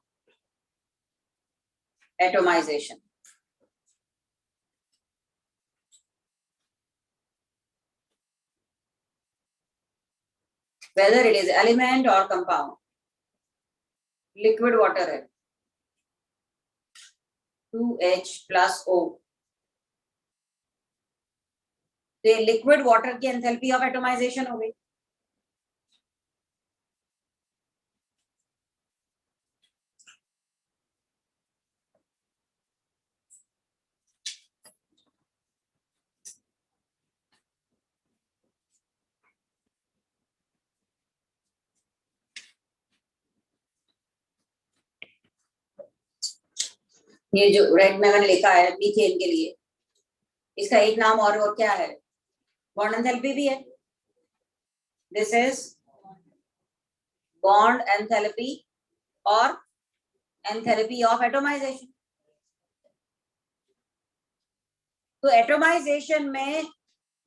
atomization. Whether it is element or compound, liquid water है 2H plus O, तो ये लिक्विड वाटर की एंथैल्पी ऑफ एटोमाइजेशन हो गई। ये जो रेड में मैंने लिखा है मीथेन के लिए, इसका एक नाम और क्या है? बॉन्ड एंथैल्पी भी है। दिस इज बॉन्ड एंथैल्पी और एंथैल्पी ऑफ एटोमाइजेशन। तो एटोमाइजेशन में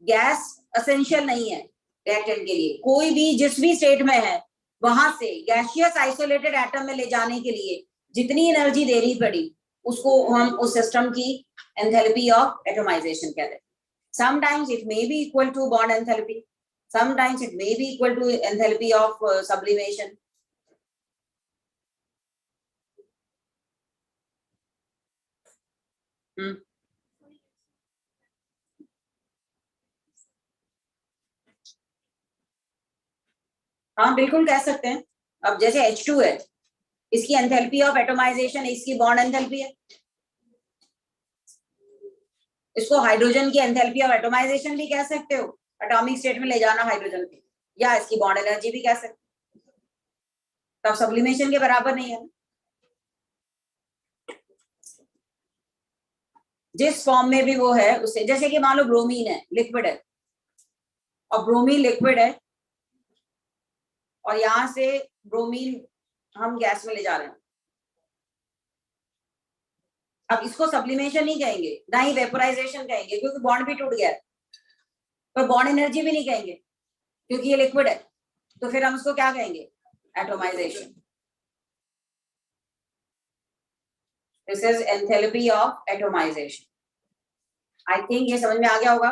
गैस एसेंशियल नहीं है रिएक्टेंट के लिए। कोई भी जिस भी स्टेट में है वहां से गैसियस आइसोलेटेड एटम में ले जाने के लिए जितनी एनर्जी देनी पड़ी उसको हम उस सिस्टम की एंथैल्पी ऑफ एटोमाइजेशन कहते हैं। Sometimes it may be equal to bond enthalpy, sometimes it may be equal to enthalpy of sublimation. हाँ बिल्कुल कह सकते हैं। अब जैसे H2 है, इसकी एंथैल्पी ऑफ एटोमाइजेशन इसकी बॉन्ड एंथैल्पी है, इसको हाइड्रोजन की एंथैल्पी ऑफ एटोमाइजेशन भी कह सकते हो, एटॉमिक स्टेट में ले जाना हाइड्रोजन की, या इसकी बॉन्ड एनर्जी भी कह सकते हो। तब सब्लिमेशन के बराबर नहीं है। जिस फॉर्म में भी वो है उससे, जैसे कि मान लो ब्रोमीन है, लिक्विड है, और ब्रोमीन लिक्विड है और यहां से ब्रोमीन हम गैस में ले जा रहे हैं। अब इसको सब्लिमेशन नहीं कहेंगे, ना ही वेपोराइजेशन कहेंगे क्योंकि बॉन्ड भी टूट गया है, पर बॉन्ड एनर्जी भी नहीं कहेंगे क्योंकि ये लिक्विड है। तो फिर हम उसको क्या कहेंगे? Atomisation. This is enthalpy of atomisation. I think ये समझ में आ गया होगा।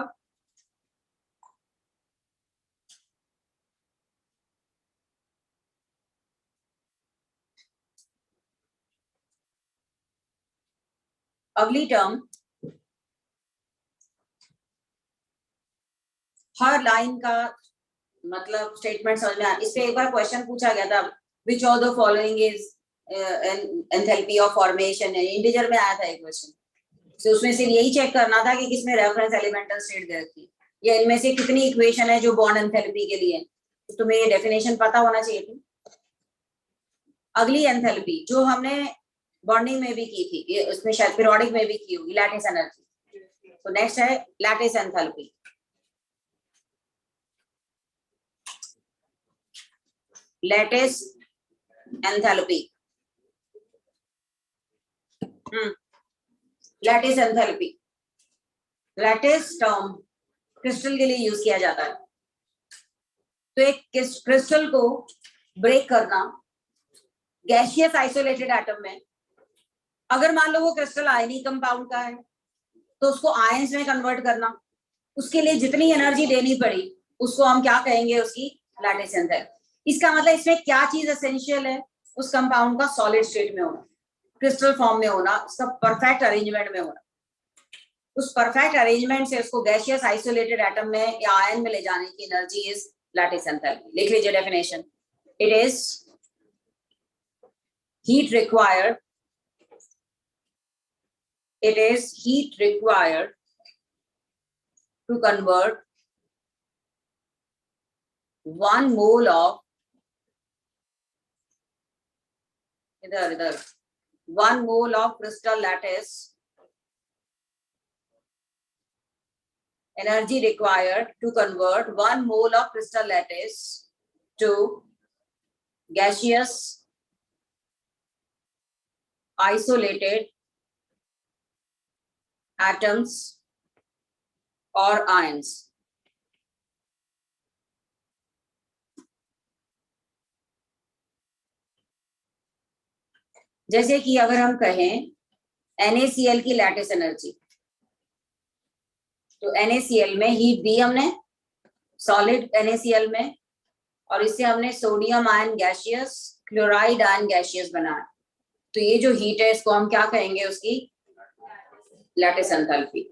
अगली टर्म, हर लाइन का मतलब स्टेटमेंट समझ में आ, इस पे एक बार क्वेश्चन पूछा गया था, which of the following is enthalpy of formation, integer में आया था एक क्वेश्चन। तो उसमें सिर्फ यही चेक करना था कि किसमें रेफरेंस एलिमेंटल स्टेट दे रखी है, या इनमें से कितनी इक्वेशन है जो बॉन्ड एंथैल्पी के लिए। तो तुम्हें ये डेफिनेशन पता होना चाहिए थी। अगली एंथैल्पी जो हमने बॉन्डिंग में भी की थी, उसमें शायद पीरियोडिक में भी की होगी, लैटिस एनर्जी। तो नेक्स्ट है lattice enthalpy. Lattice enthalpy, lattice enthalpy, lattice term crystal के लिए यूज किया जाता है। तो एक क्रिस्टल को ब्रेक करना गैसियस आइसोलेटेड एटम में, अगर मान लो वो क्रिस्टल आयनिक कंपाउंड का है तो उसको आयंस में कन्वर्ट करना, उसके लिए जितनी एनर्जी देनी पड़ी उसको हम क्या कहेंगे? उसकी लैटिस एंथैल्पी। इसका मतलब इसमें क्या चीज एसेंशियल है? उस कंपाउंड का सॉलिड स्टेट में होना, क्रिस्टल फॉर्म में होना, उसका परफेक्ट अरेंजमेंट में होना। उस परफेक्ट अरेंजमेंट से उसको गैसियस आइसोलेटेड एटम में या आयन में ले जाने की एनर्जी इज लैटिस एंथैल्पी। लिख लीजिए definition. It is heat required, it is heat required to convert 1 mole of, idhar 1 mole of crystal lattice, energy required to convert 1 mole of crystal lattice to gaseous isolated atoms or ions. जैसे कि अगर हम कहें NaCl की लैटिस एनर्जी, तो NaCl में हीट दी हमने सॉलिड NaCl में, और इससे हमने sodium ion gaseous, chloride ion gaseous बनाया। तो ये जो हीट है इसको हम क्या कहेंगे? उसकी लैटिस एंथैल्पी।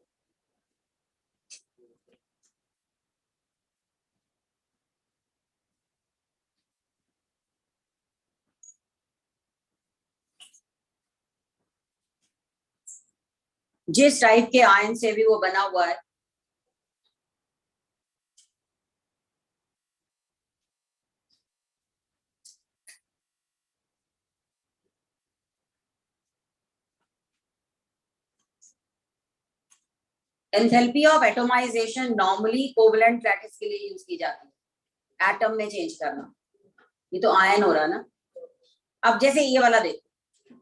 जिस टाइप के आयन से भी वो बना हुआ है, enthalpy of atomisation normally covalent lattice के लिए यूज की जाती है। एटम में चेंज करना, ये तो आयन हो रहा ना। अब जैसे ये वाला देखो,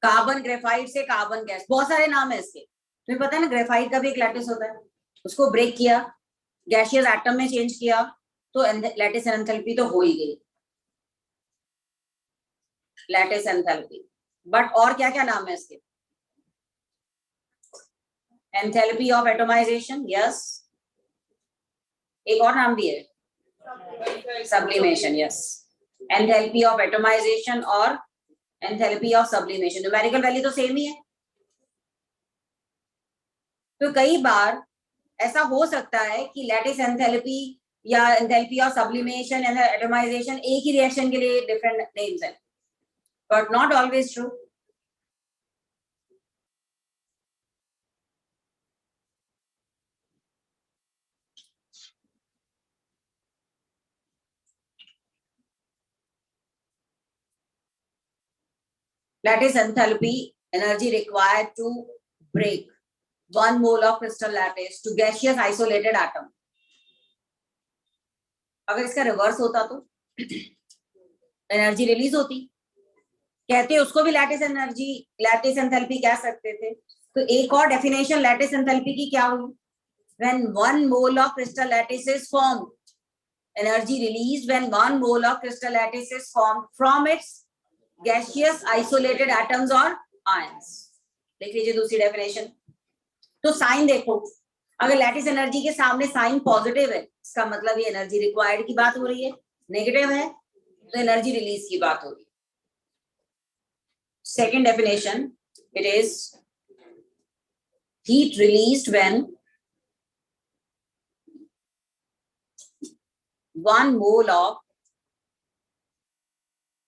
कार्बन ग्रेफाइट से कार्बन गैस, बहुत सारे नाम है इसके, तुम्हें पता है ना, ग्रेफाइट का भी एक लैटिस होता है, उसको ब्रेक किया, गैसियस एटम में चेंज किया, तो लैटिस एंथैल्पी तो हो ही गई, लैटिस एंथैल्पी। बट और क्या क्या नाम है इसके? एंथैल्पी ऑफ एटोमाइजेशन, यस, एक और नाम भी है, sublimation, yes, enthalpy of atomization और enthalpy of sublimation, numerical value तो सेम ही है। तो कई बार ऐसा हो सकता है कि लैटिस एंथैल्पी या एंथैल्पी ऑफ सब्लिमेशन या एटोमाइजेशन एक ही रिएक्शन के लिए डिफरेंट नेम्स है, but not always true. Lattice enthalpy, energy required to break 1 mole of crystal lattice to gaseous isolated atom. अगर इसका रिवर्स होता तो एनर्जी रिलीज होती, कहते हैं उसको भी लैटिस एनर्जी, लैटिस एंथैल्पी कह सकते थे। तो एक और डेफिनेशन लैटिस एंथैल्पी की क्या हुई? When 1 mole of crystal lattice is formed, energy released when 1 mole of crystal lattice is formed from its gaseous isolated atoms or ions. देख लीजिए दूसरी डेफिनेशन। तो साइन देखो, अगर लैटिस एनर्जी के सामने साइन पॉजिटिव है, इसका मतलब ये एनर्जी रिक्वायर्ड की बात हो रही है, नेगेटिव है तो एनर्जी रिलीज की बात हो रही है। Second definition, it is heat released when 1 mole of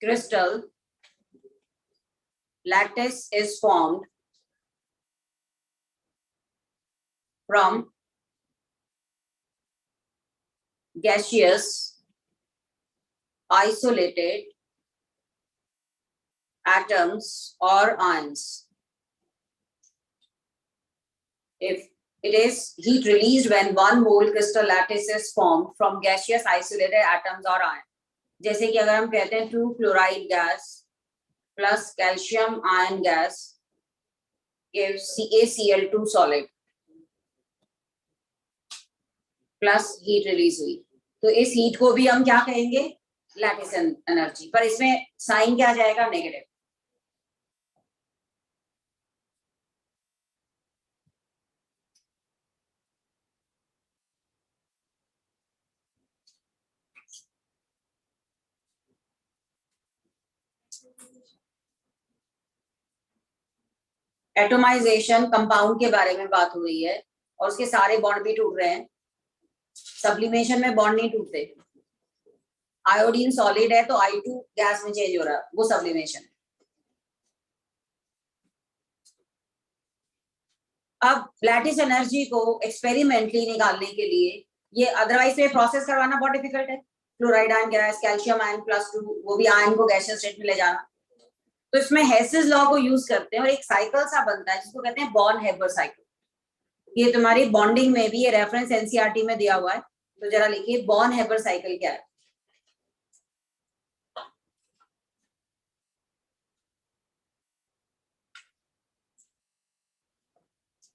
crystal lattice is formed from gaseous isolated atoms or ions. If it is heat released when 1 mole crystal lattice is formed from gaseous isolated atoms or ions. जैसे कि अगर हम कहते हैं 2 chloride gas plus calcium ion gas gives CaCl2 solid plus heat release हुई, तो इस हीट को भी हम क्या कहेंगे? लैटिस एनर्जी, पर इसमें साइन क्या जाएगा? नेगेटिव। एटोमाइजेशन कंपाउंड के बारे में बात हो रही है और उसके सारे बॉन्ड भी टूट रहे हैं। सब्लिमेशन में बॉन्ड नहीं टूटते, आयोडीन सॉलिड है तो I2 गैस में चेंज हो रहा है, वो सब्लिमेशन। अब लैटिस एनर्जी को एक्सपेरिमेंटली निकालने के लिए, ये अदरवाइज में प्रोसेस करवाना बहुत डिफिकल्ट है, chloride ion gas, calcium ion +2, वो भी आयन को गैसियस स्टेट में ले जाना, तो इसमें हेसिस लॉ को यूज करते हैं और एक साइकिल सा बनता है जिसको कहते हैं बॉर्न-हेबर साइकिल। ये तुम्हारी बॉन्डिंग में भी, ये रेफरेंस एनसीईआरटी में दिया हुआ है, तो जरा लिखिए बॉर्न-हेबर साइकिल क्या है।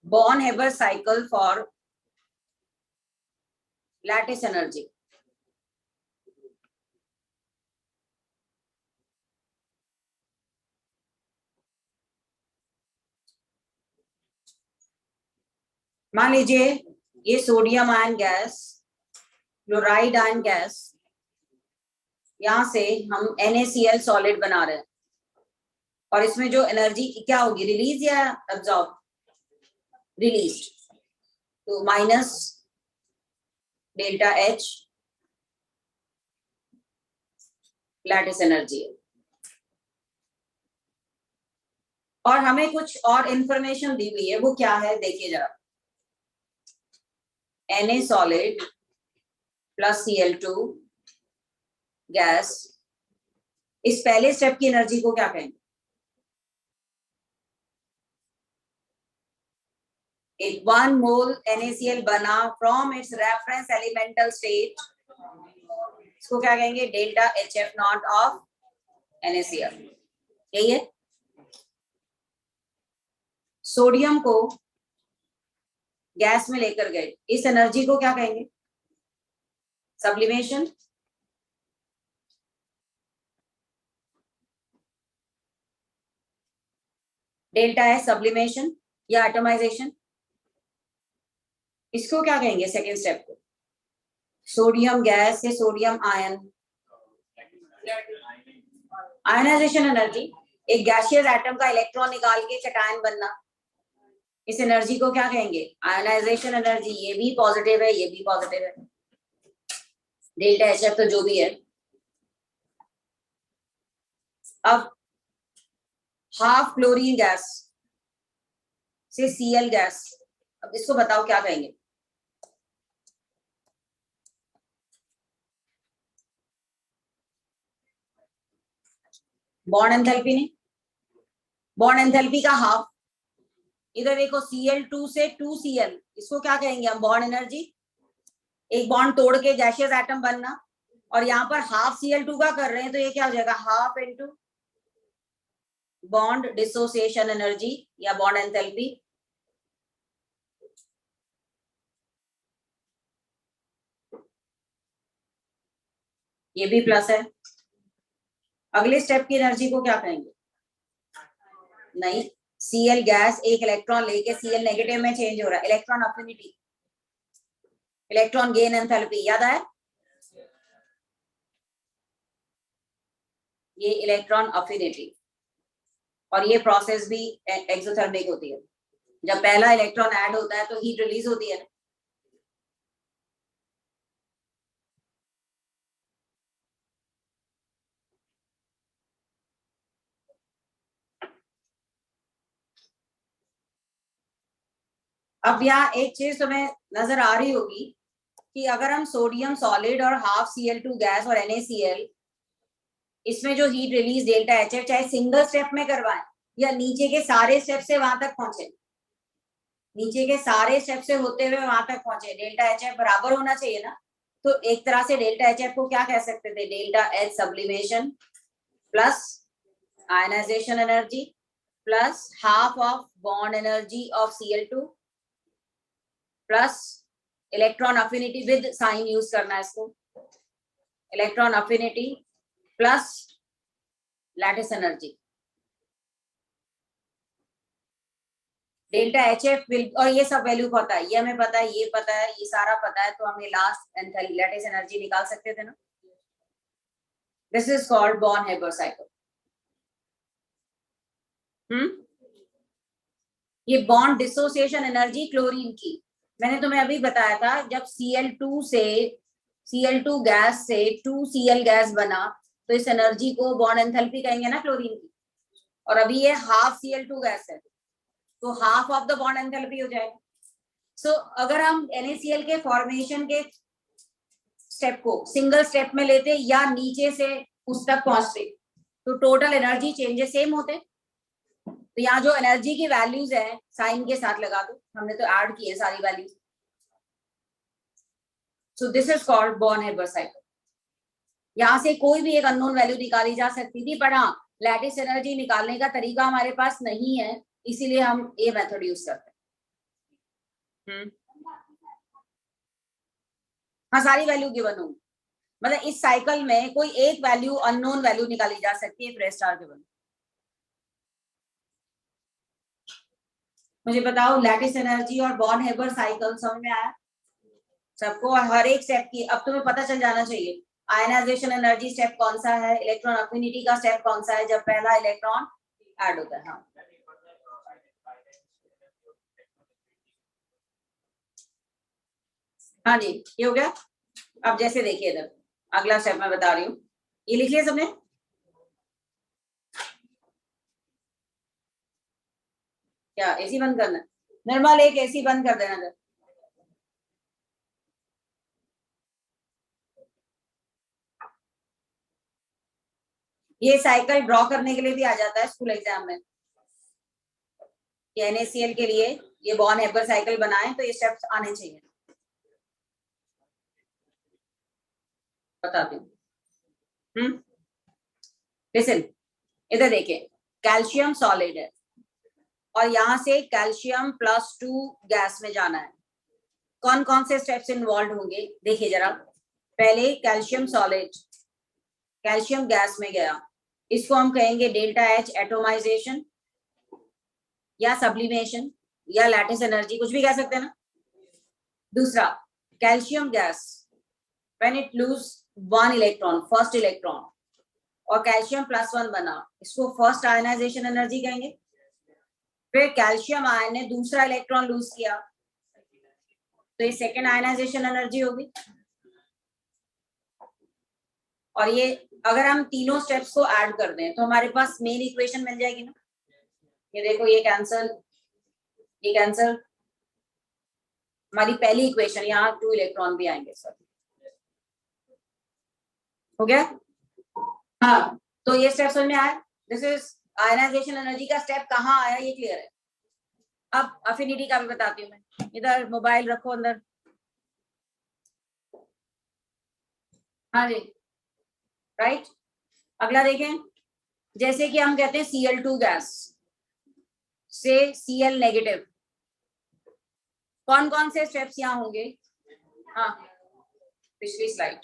Born-Haber cycle for lattice energy. मान लीजिए ये sodium ion gas, chloride ion gas, यहां से हम NaCl सॉलिड बना रहे हैं और इसमें जो एनर्जी क्या होगी? रिलीज या एब्जॉर्ब? रिलीज, तो minus delta H lattice energy है। और हमें कुछ और इंफॉर्मेशन दी हुई है, वो क्या है देखिए जरा। Na solid plus Cl2 gas, इस पहले स्टेप की एनर्जी को क्या कहेंगे? एक 1 मोल NaCl बना from its reference elemental state इसको क्या कहेंगे, delta HF not of NaCl। यही है। सोडियम को गैस में लेकर गए, इस एनर्जी को क्या कहेंगे, सब्लिमेशन। डेल्टा है सब्लिमेशन या एटमाइजेशन। इसको क्या कहेंगे सेकेंड स्टेप को, सोडियम गैस से सोडियम आयन, आयनाइजेशन एनर्जी, एक गैसियस एटम का इलेक्ट्रॉन निकाल के कैटायन बनना, इस एनर्जी को क्या कहेंगे, आयनाइजेशन एनर्जी। ये भी पॉजिटिव है, ये भी पॉजिटिव है। डेल्टा HF तो जो भी है। अब हाफ क्लोरीन गैस से Cl गैस, अब इसको बताओ क्या कहेंगे, बॉन्ड एंथैल्पी नहीं, बॉन्ड एंथैल्पी का हाफ। इधर देखो Cl2 से 2Cl, इसको क्या कहेंगे हम, बॉन्ड एनर्जी। एक बॉन्ड तोड़ के गैसियस एटम बनना, और यहाँ पर हाफ Cl2 का कर रहे हैं, तो ये क्या हो जाएगा, half into bond dissociation energy या बॉन्ड एंथैल्पी। ये भी प्लस है। अगले स्टेप की एनर्जी को क्या कहेंगे, नहीं, Cl गैस एक इलेक्ट्रॉन लेके Cl नेगेटिव में चेंज हो रहा है, electron affinity, electron gain enthalpy, याद आया, ये इलेक्ट्रॉन अफिनिटी। और ये प्रोसेस भी एक्सोथर्मिक होती है। जब पहला इलेक्ट्रॉन ऐड होता है तो हीट रिलीज होती है ना। अब यहाँ एक चीज तुम्हें नजर आ रही होगी कि अगर हम सोडियम सॉलिड और हाफ Cl2 गैस और NaCl, इसमें जो हीट रिलीज डेल्टा HF चाहे सिंगल स्टेप में करवाएं या नीचे के सारे स्टेप से वहां तक पहुंचे, नीचे के सारे स्टेप से होते हुए वहां तक पहुंचे, डेल्टा HF बराबर होना चाहिए ना। तो एक तरह से डेल्टा HF को क्या कह सकते थे, delta H sublimation plus ionisation energy plus half of bond energy of Cl2 plus electron affinity with sign use करना है इसको, electron affinity plus lattice energy, delta HF will, और ये सब वैल्यू पता है, ये हमें पता है, ये पता है, ये सारा पता है, तो हमें लास्ट लैटिस एनर्जी निकाल सकते थे ना। This is called born-Haber cycle. ये बॉन्ड डिसोसिएशन एनर्जी क्लोरीन की, मैंने तुम्हें अभी बताया था, जब Cl2 गैस से 2Cl गैस बना, तो इस एनर्जी को बॉन्ड एंथैल्पी कहेंगे ना क्लोरीन की। और अभी ये हाफ Cl2 गैस है, तो half of the bond enthalpy हो जाएगा। सो अगर हम NaCl के फॉर्मेशन के स्टेप को सिंगल स्टेप में लेते या नीचे से उस तक पहुंचते, तो टोटल एनर्जी चेंजेस सेम होते। तो यहाँ जो एनर्जी की वैल्यूज है साइन के साथ लगा दो, हमने तो ऐड की है सारी values. So this is called born-Haber cycle. यहाँ से कोई भी एक अननोन वैल्यू निकाली जा सकती थी, पर हाँ लैटिस एनर्जी निकालने का तरीका हमारे पास नहीं है, इसीलिए हम ये मेथड यूज करते हैं। हाँ सारी वैल्यू गिवन होंगी, मतलब इस साइकिल में कोई एक वैल्यू अननोन वैल्यू निकाली जा सकती है फिर स्टार गिवन। मुझे बताओ लैटिस एनर्जी और बॉर्न-हेबर साइकिल समझ में आया सबको, और हर एक स्टेप की अब तुम्हें पता चल जाना चाहिए, आयनाइजेशन एनर्जी स्टेप कौन सा है, इलेक्ट्रॉन अफिनिटी का स्टेप कौन सा है जब पहला इलेक्ट्रॉन ऐड होता है। हाँ हाँ जी, ये हो गया। अब जैसे देखिए इधर अगला स्टेप मैं बता रही हूँ, ये लिखिए सबने, क्या एसी बंद करना है, निर्मल एक एसी बंद कर देना। ये साइकिल ड्रॉ करने के लिए भी आ जाता है स्कूल एग्जाम में, NaCl के लिए ये बॉर्न-हेबर साइकिल बनाए तो ये स्टेप्स आने चाहिए। बताती हूँ लिसन, इधर देखिए, कैल्शियम सॉलिड है और यहां से कैल्शियम +2 गैस में जाना है। कौन कौन से स्टेप्स इन्वॉल्व होंगे देखिए जरा। पहले कैल्शियम सॉलिड कैल्शियम गैस में गया, इसको हम कहेंगे डेल्टा H एटोमाइजेशन या सब्लिमेशन या लैटिस एनर्जी, कुछ भी कह सकते हैं ना। दूसरा, calcium gas when it lose 1 electron, first electron, और कैल्शियम +1 बना, इसको फर्स्ट आयनाइजेशन एनर्जी कहेंगे। फिर कैल्शियम आयन ने दूसरा इलेक्ट्रॉन लूज किया, तो ये सेकेंड आयनाइजेशन एनर्जी होगी। और ये अगर हम तीनों स्टेप्स को ऐड कर दें तो हमारे पास मेन इक्वेशन मिल जाएगी ना। ये देखो, ये कैंसल, ये कैंसल, हमारी पहली इक्वेशन, यहाँ 2 इलेक्ट्रॉन भी आएंगे सर। हो गया? हाँ, तो ये स्टेप समझ में आया। दिस इज आयनाइजेशन एनर्जी का स्टेप कहाँ आया, ये क्लियर है। अब अफिनिटी का भी बताती हूँ मैं। इधर मोबाइल रखो अंदर। हाँ जी, राइट। अगला देखें, जैसे कि हम कहते हैं Cl2 गैस से Cl नेगेटिव, कौन कौन से स्टेप्स यहाँ होंगे? हाँ, पिछली स्लाइड।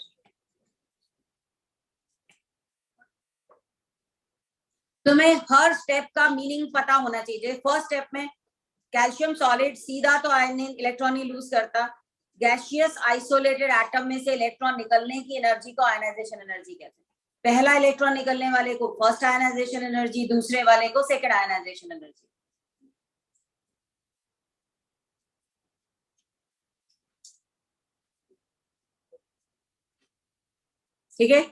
तुम्हें हर स्टेप का मीनिंग पता होना चाहिए। फर्स्ट स्टेप में कैल्शियम सॉलिड सीधा तो आयनिक इलेक्ट्रॉन ही लूज करता, गैसियस आइसोलेटेड एटम में से इलेक्ट्रॉन निकलने की एनर्जी को आयनाइजेशन एनर्जी कहते हैं। पहला इलेक्ट्रॉन निकलने वाले को फर्स्ट आयनाइजेशन एनर्जी, दूसरे वाले को सेकंड आयनाइजेशन एनर्जी। ठीक है?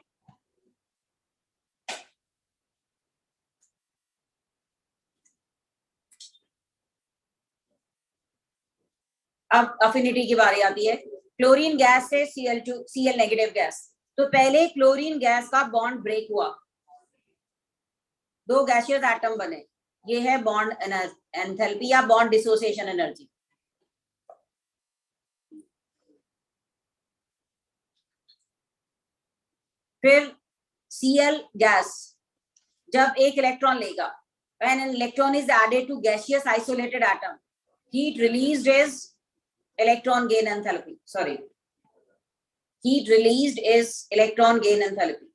अब अफिनिटी की बारी आती है। क्लोरीन गैस से Cl नेगेटिव गैस, तो पहले क्लोरीन गैस का बॉन्ड ब्रेक हुआ, 2 गैसियस एटम बने, ये है बॉन्ड एंथैल्पी या बॉन्ड डिसोसिएशन एनर्जी। फिर Cl गैस जब एक इलेक्ट्रॉन लेगा, when an electron is added to gaseous isolated atom, heat released is electron gain enthalpy. Sorry, heat released is electron gain enthalpy.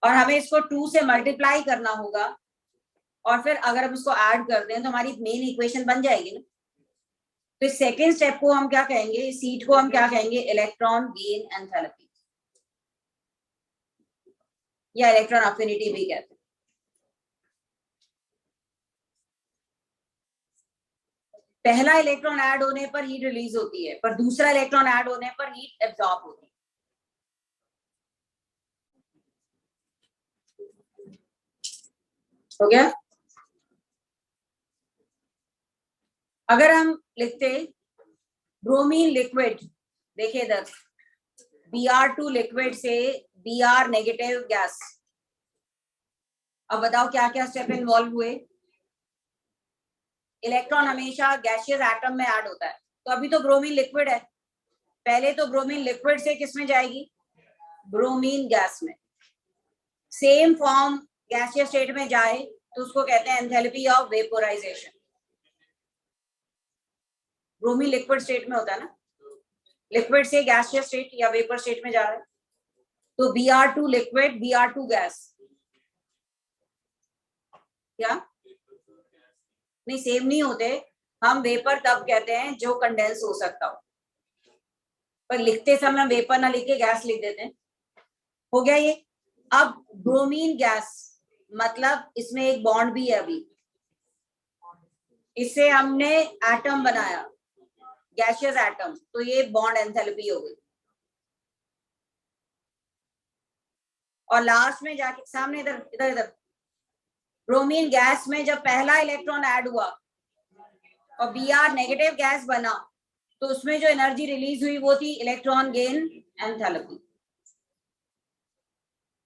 और हमें इसको 2 से मल्टीप्लाई करना होगा, और फिर अगर हम इसको ऐड कर दें तो हमारी मेन इक्वेशन बन जाएगी ना। तो इस सेकेंड स्टेप को हम क्या कहेंगे, इस हीट को हम क्या कहेंगे? इलेक्ट्रॉन गेन एंथैल्पी या इलेक्ट्रॉन अफिनिटी भी कहते हैं। पहला इलेक्ट्रॉन ऐड होने पर हीट रिलीज होती है, पर दूसरा इलेक्ट्रॉन ऐड होने पर हीट एब्जॉर्ब होती है। हो गया? अगर हम लिखते ब्रोमीन लिक्विड, देखिए इधर Br2 लिक्विड से Br नेगेटिव गैस, अब बताओ क्या क्या स्टेप इन्वॉल्व हुए? इलेक्ट्रॉन हमेशा गैसियस एटम में ऐड होता है, तो अभी तो ब्रोमीन लिक्विड है, पहले तो ब्रोमीन लिक्विड से किस में जाएगी? ब्रोमीन गैस में। सेम फॉर्म गैसियस स्टेट में जाए तो उसको कहते हैं enthalpy of vaporisation. Bromine liquid state में होता है ना, लिक्विड से गैसियस स्टेट या वेपर स्टेट में जा रहा है, तो Br2 लिक्विड, Br2 गैस, क्या नहीं, सेम नहीं होते। हम वेपर तब कहते हैं जो कंडेंस हो सकता हो, पर लिखते समय वेपर ना लिख के गैस लिख देते हैं। हो गया ये। अब ब्रोमीन गैस मतलब इसमें एक बॉन्ड भी है, अभी इससे हमने एटम बनाया, गैसियस एटम, तो ये बॉन्ड एंथैल्पी हो गई। और लास्ट में जाके सामने इधर इधर इधर ब्रोमीन गैस में जब पहला इलेक्ट्रॉन ऐड हुआ और Br नेगेटिव गैस बना, तो उसमें जो एनर्जी रिलीज हुई वो थी इलेक्ट्रॉन गेन एंथैल्पी।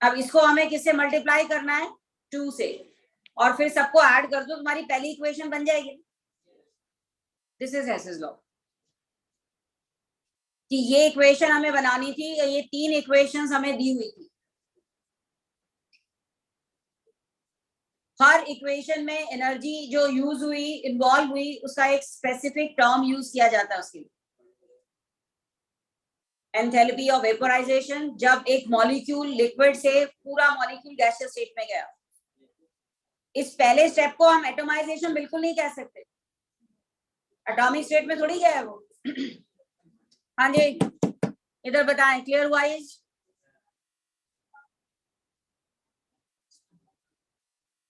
अब इसको हमें किससे मल्टीप्लाई करना है? 2 से, और फिर सबको ऐड कर दो, तुम्हारी पहली इक्वेशन बन जाएगी। This is Hess's law. कि ये इक्वेशन हमें बनानी थी, ये 3 इक्वेशंस हमें दी हुई थी। हर इक्वेशन में एनर्जी जो यूज हुई, इन्वॉल्व हुई, उसका एक स्पेसिफिक टर्म यूज किया जाता है उसके लिए। एंथैल्पी ऑफ वेपोराइजेशन, जब एक मॉलिक्यूल लिक्विड से पूरा मॉलिक्यूल गैसियस स्टेट में गया। इस पहले स्टेप को हम एटोमाइजेशन बिल्कुल नहीं कह सकते, एटॉमिक स्टेट में थोड़ी गया है वो। हाँ जी, इधर बताएं, क्लियर हुआ ये?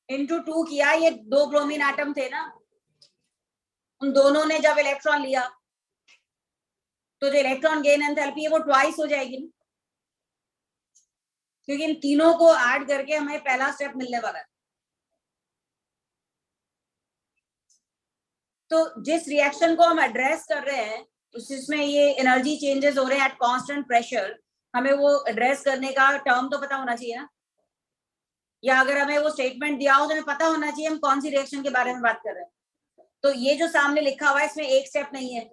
इंटू 2 किया, ये 2 ब्रोमीन एटम थे ना, उन दोनों ने जब इलेक्ट्रॉन लिया तो जो इलेक्ट्रॉन गेन एंथैल्पी है वो ट्वाइस हो जाएगी, क्योंकि इन तीनों को ऐड करके हमें पहला स्टेप मिलने वाला है। तो जिस रिएक्शन को हम एड्रेस कर रहे हैं, उसमें ये एनर्जी चेंजेस हो रहे हैं एट कांस्टेंट प्रेशर, हमें वो एड्रेस करने का टर्म तो पता होना चाहिए ना, या अगर हमें वो स्टेटमेंट दिया हो तो हमें पता होना चाहिए हम कौन सी रिएक्शन के बारे में बात कर रहे हैं। तो ये जो सामने लिखा हुआ है इसमें एक स्टेप नहीं है,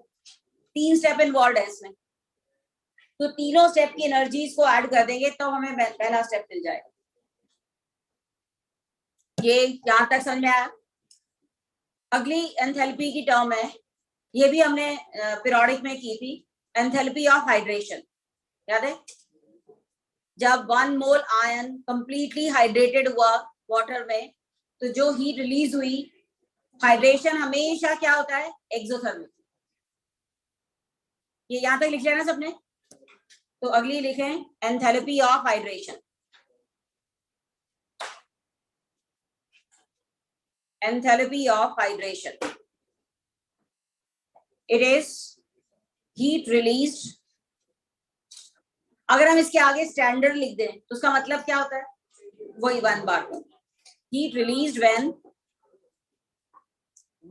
3 स्टेप इन्वॉल्व है इसमें। तो तीनों स्टेप की एनर्जीज को ऐड कर देंगे तो हमें पहला स्टेप मिल जाएगा। ये यहां तक समझ में आया? अगली एंथैल्पी की टर्म है, ये भी हमने पीरियोडिक में की थी, एंथैल्पी ऑफ हाइड्रेशन। याद है? जब 1 मोल आयन कंप्लीटली हाइड्रेटेड हुआ वाटर में, तो जो हीट रिलीज हुई, हाइड्रेशन हमेशा क्या होता है? एक्सोथर्मिक। ये यहां तक लिख लेना सबने। तो अगली लिखें, enthalpy of hydration. enthalpy of hydration, it is heat released। अगर हम इसके आगे स्टैंडर्ड लिख दें तो उसका मतलब क्या होता है? वही 1 बार। heat released when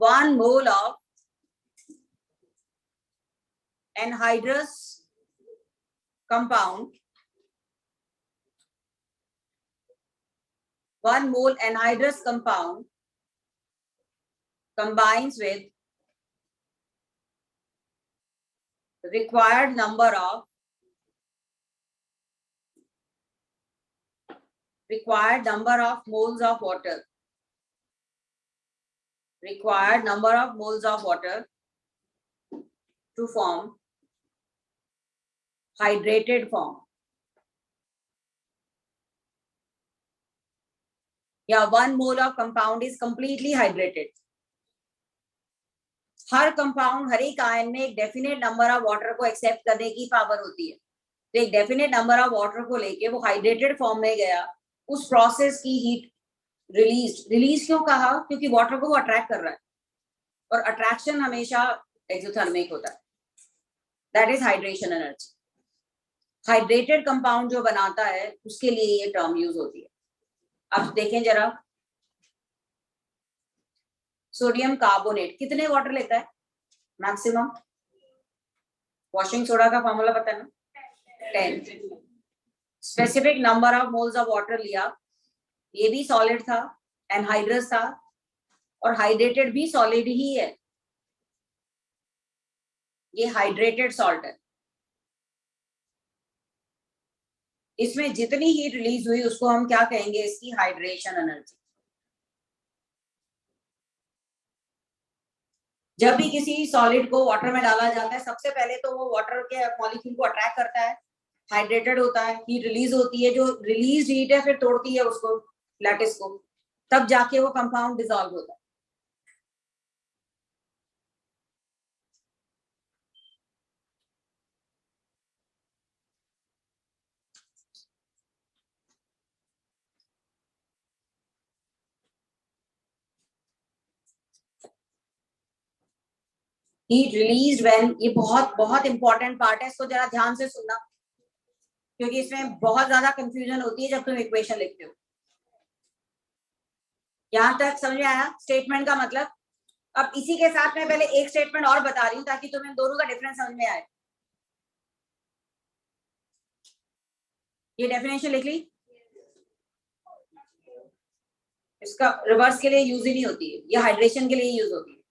1 mole of anhydrous compound, 1 mole anhydrous compound combines with required number of moles of water, required number of moles of water to form hydrated form, या 1 mole of compound is completely hydrated। हर कंपाउंड, हर एक आयन में एक डेफिनेट नंबर ऑफ वाटर को एक्सेप्ट करने की पावर होती है। तो एक डेफिनेट नंबर ऑफ वाटर को लेके वो हाइड्रेटेड फॉर्म में गया, उस प्रोसेस की हीट रिलीज क्यों कहा? क्योंकि वाटर को वो अट्रैक्ट कर रहा है, और अट्रैक्शन हमेशा एक्सोथर्मिक होता है। That is hydration energy. Hydrated compound जो बनाता है उसके लिए ये टर्म यूज होती है। अब देखें जरा, सोडियम कार्बोनेट कितने वाटर लेता है मैक्सिमम? वॉशिंग सोडा का फॉर्मूला पता है ना, 10। Specific number of moles of water लिया, ये भी सॉलिड था, एनहाइड्रस था, और हाइड्रेटेड भी सॉलिड ही है, ये हाइड्रेटेड सॉल्ट है। इसमें जितनी हीट रिलीज हुई उसको हम क्या कहेंगे? इसकी हाइड्रेशन एनर्जी। जब भी किसी सॉलिड को वाटर में डाला जाता है, सबसे पहले तो वो वाटर के मॉलिक्यूल को अट्रैक्ट करता है, हाइड्रेटेड होता है, हीट रिलीज होती है, जो रिलीज हीट है फिर तोड़ती है उसको, लैटिस को, तब जाके वो कंपाउंड डिसॉल्व होता है। हीट रिलीज व्हेन, ये बहुत बहुत इंपॉर्टेंट पार्ट है, इसको जरा ध्यान से सुनना, क्योंकि इसमें बहुत ज्यादा कंफ्यूजन होती है जब तुम इक्वेशन लिखते हो। यहां तक समझ में आया स्टेटमेंट का मतलब? अब इसी के साथ मैं पहले एक स्टेटमेंट और बता रही हूँ ताकि तुम्हें दोनों का डिफरेंस समझ में आए। ये डेफिनेशन लिख ली, इसका रिवर्स के लिए यूज ही नहीं होती है, ये हाइड्रेशन के लिए यूज होती है।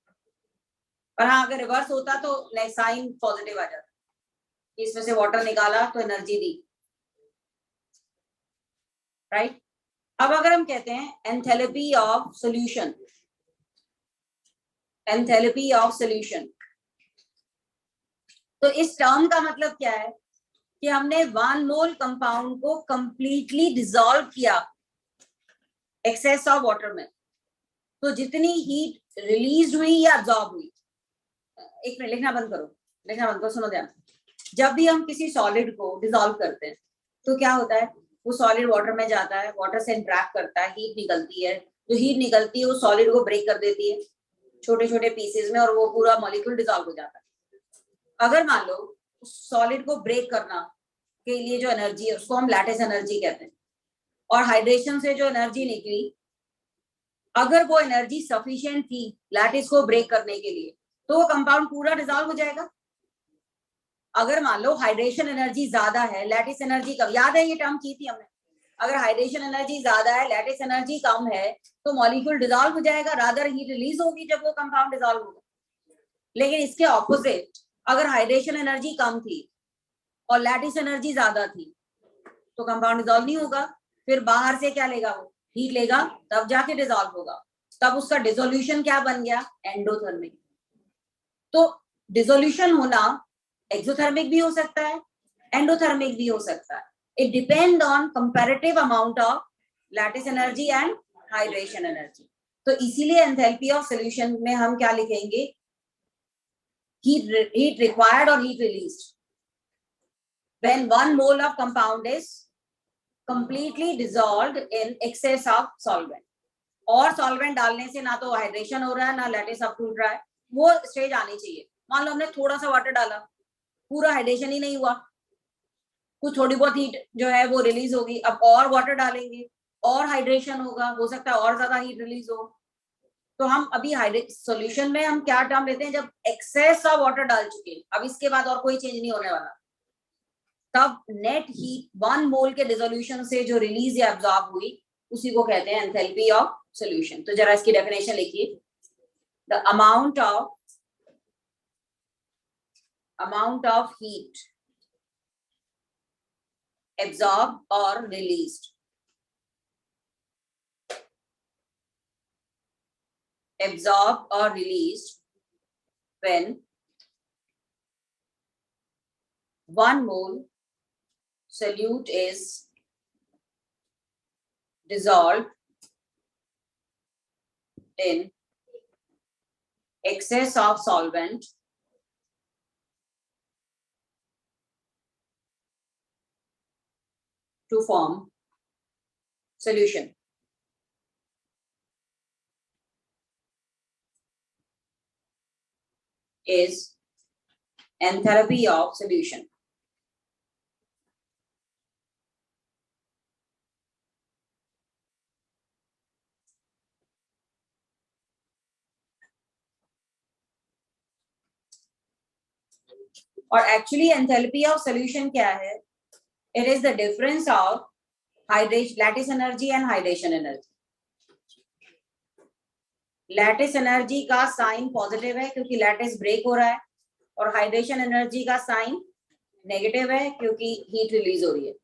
पर हाँ, अगर रिवर्स होता तो साइन पॉजिटिव आ जाता। इसमें से वाटर निकाला तो एनर्जी दी, राइट। अब अगर हम कहते हैं enthalpy of solution, enthalpy of solution, तो इस टर्म का मतलब क्या है कि हमने 1 मोल कंपाउंड को कंप्लीटली डिसॉल्व किया एक्सेस ऑफ वाटर में, तो जितनी हीट रिलीज हुई या अब्सॉर्ब हुई, एक मिनट लिखना बंद करो, लिखना बंद करो, सुनो ध्यान। जब भी हम किसी सॉलिड को डिसॉल्व करते हैं तो क्या होता है, वो सॉलिड वाटर में जाता है, वाटर से इंटरेक्ट करता है, हीट निकलती है, जो हीट निकलती है वो सॉलिड को ब्रेक कर देती है छोटे छोटे पीसेस में, और वो पूरा मॉलिक्यूल डिसॉल्व हो जाता है। अगर मान लो सॉलिड को ब्रेक करना के लिए जो एनर्जी है उसको हम लैटिस एनर्जी कहते हैं, और हाइड्रेशन से जो एनर्जी निकली, अगर वो एनर्जी सफिशिएंट थी लैटिस को ब्रेक करने के लिए, तो वो कंपाउंड पूरा डिसॉल्व हो जाएगा। अगर मान लो हाइड्रेशन एनर्जी ज्यादा है, लैटिस एनर्जी कम, याद है ये टर्म की थी हमने, अगर हाइड्रेशन एनर्जी ज्यादा है, लैटिस एनर्जी कम है, तो मॉलिक्यूल डिसॉल्व हो जाएगा, रादर हीट रिलीज होगी जब वो कंपाउंड डिसॉल्व होगा। लेकिन इसके ऑपोजिट, अगर हाइड्रेशन एनर्जी कम थी और लैटिस एनर्जी ज्यादा थी, तो कंपाउंड डिसॉल्व नहीं होगा, फिर बाहर से क्या लेगा, वो हीट लेगा, तब जाके डिसॉल्व होगा, तब उसका डिसोल्यूशन क्या बन गया, एंडोथर्मिक। तो डिसोल्यूशन होना एक्सोथर्मिक भी हो सकता है, एंडोथर्मिक भी हो सकता है, it depend on comparative amount of lattice energy and hydration energy. तो इसीलिए एंथैल्पी ऑफ सॉल्यूशन में हम क्या लिखेंगे, heat required or heat released when 1 mole of compound is completely dissolved in excess of solvent। और सॉल्वेंट डालने से ना तो हाइड्रेशन हो रहा है ना लैटिस अब टूट रहा है, वो स्टेज आनी चाहिए। मान लो हमने थोड़ा सा वाटर डाला, पूरा हाइड्रेशन ही नहीं हुआ, कुछ थोड़ी बहुत हीट जो है वो रिलीज होगी, अब और वाटर डालेंगे और हाइड्रेशन होगा, हो सकता है और ज्यादा हीट रिलीज हो। तो हम अभी सॉल्यूशन में हम क्या टर्म लेते हैं, जब एक्सेस ऑफ वाटर डाल चुके, अब इसके बाद और कोई चेंज नहीं होने वाला, तब नेट हीट 1 मोल के डिसोल्यूशन से जो रिलीज या एब्जॉर्ब हुई, उसी को कहते हैं एंथैल्पी ऑफ सॉल्यूशन। तो जरा इसकी डेफिनेशन लिखिए, the amount of heat absorbed or released when 1 mole solute is dissolved in excess of solvent to form solution। is enthalpy of solution। और एक्चुअली एंथैल्पी ऑफ सॉल्यूशन क्या है, it is the difference of lattice energy and hydration energy. Lattice energy का साइन पॉजिटिव है क्योंकि लैटिस ब्रेक हो रहा है, और हाइड्रेशन एनर्जी का साइन नेगेटिव है क्योंकि हीट रिलीज हो रही है।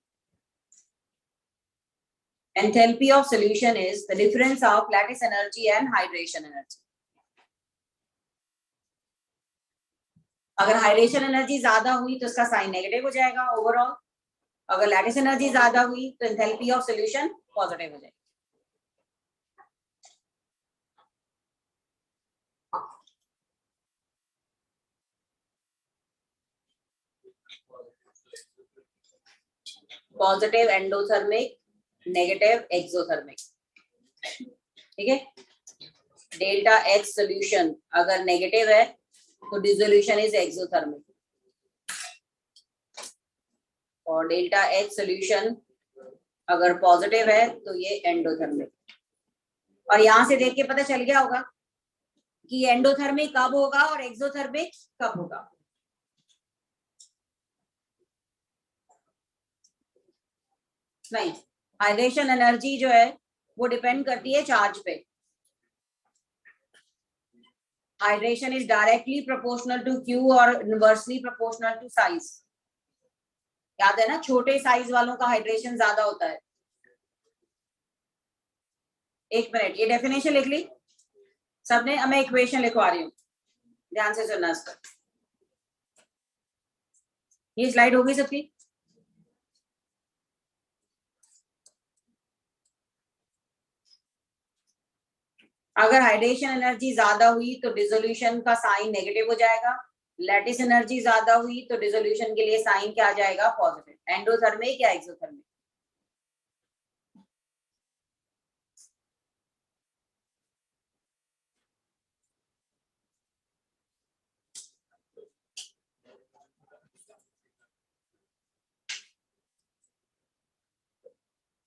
Enthalpy of solution is the difference of lattice energy and hydration energy. अगर हाइड्रेशन एनर्जी ज्यादा हुई तो इसका साइन नेगेटिव हो जाएगा ओवरऑल, अगर लैटिस एनर्जी ज्यादा हुई तो एंथैल्पी ऑफ सॉल्यूशन पॉजिटिव हो जाएगी। पॉजिटिव एंडोथर्मिक, नेगेटिव एक्सोथर्मिक, ठीक है। डेल्टा एच सॉल्यूशन अगर नेगेटिव है तो डिसोल्यूशन इज एक्सोथर्मिक, और डेल्टा एच सॉल्यूशन अगर पॉजिटिव है तो ये एंडोथर्मिक। और यहां से देख के पता चल गया होगा कि एंडोथर्मिक कब होगा और एक्सोथर्मिक कब होगा। नहीं, हाइड्रेशन एनर्जी जो है वो डिपेंड करती है चार्ज पे। Hydration is directly proportional to Q और इनवर्सली प्रोपोर्शनल टू साइज। याद है ना, छोटे साइज वालों का हाइड्रेशन ज्यादा होता है। एक मिनट, ये डेफिनेशन लिख ली सबने? अब मैं इक्वेशन लिखवा रही हूँ, ध्यान से सुनना इसको। ये स्लाइड होगी सबकी? अगर हाइड्रेशन एनर्जी ज्यादा हुई तो डिसोल्यूशन का साइन नेगेटिव हो जाएगा, लैटिस एनर्जी ज्यादा हुई तो डिसोल्यूशन के लिए साइन क्या आ जाएगा? पॉजिटिव। एंडोथर्मिक या एक्सोथर्मिक?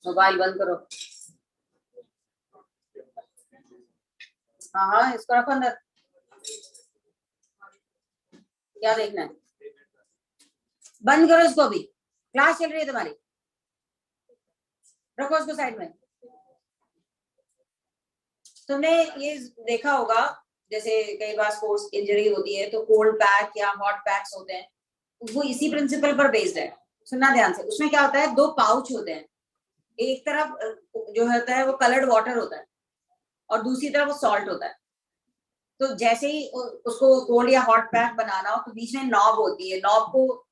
मोबाइल बंद करो। हाँ हाँ, इसको रखो अंदर। क्या देखना है? बंद करो इसको, अभी क्लास चल रही है तुम्हारी। रखो उसको साइड में। तुमने ये देखा होगा, जैसे कई बार स्पोर्ट्स इंजरी होती है तो कोल्ड पैक या हॉट पैक्स होते हैं, वो इसी प्रिंसिपल पर बेस्ड है। सुनना ध्यान से, उसमें क्या होता है, दो पाउच होते हैं, एक तरफ जो होता है वो कलर्ड वाटर होता है और दूसरी तरफ वो सॉल्ट होता है। तो जैसे ही उसको कोल्ड या हॉट पैक बनाना हो तो बीच में नॉब होती है, नॉब को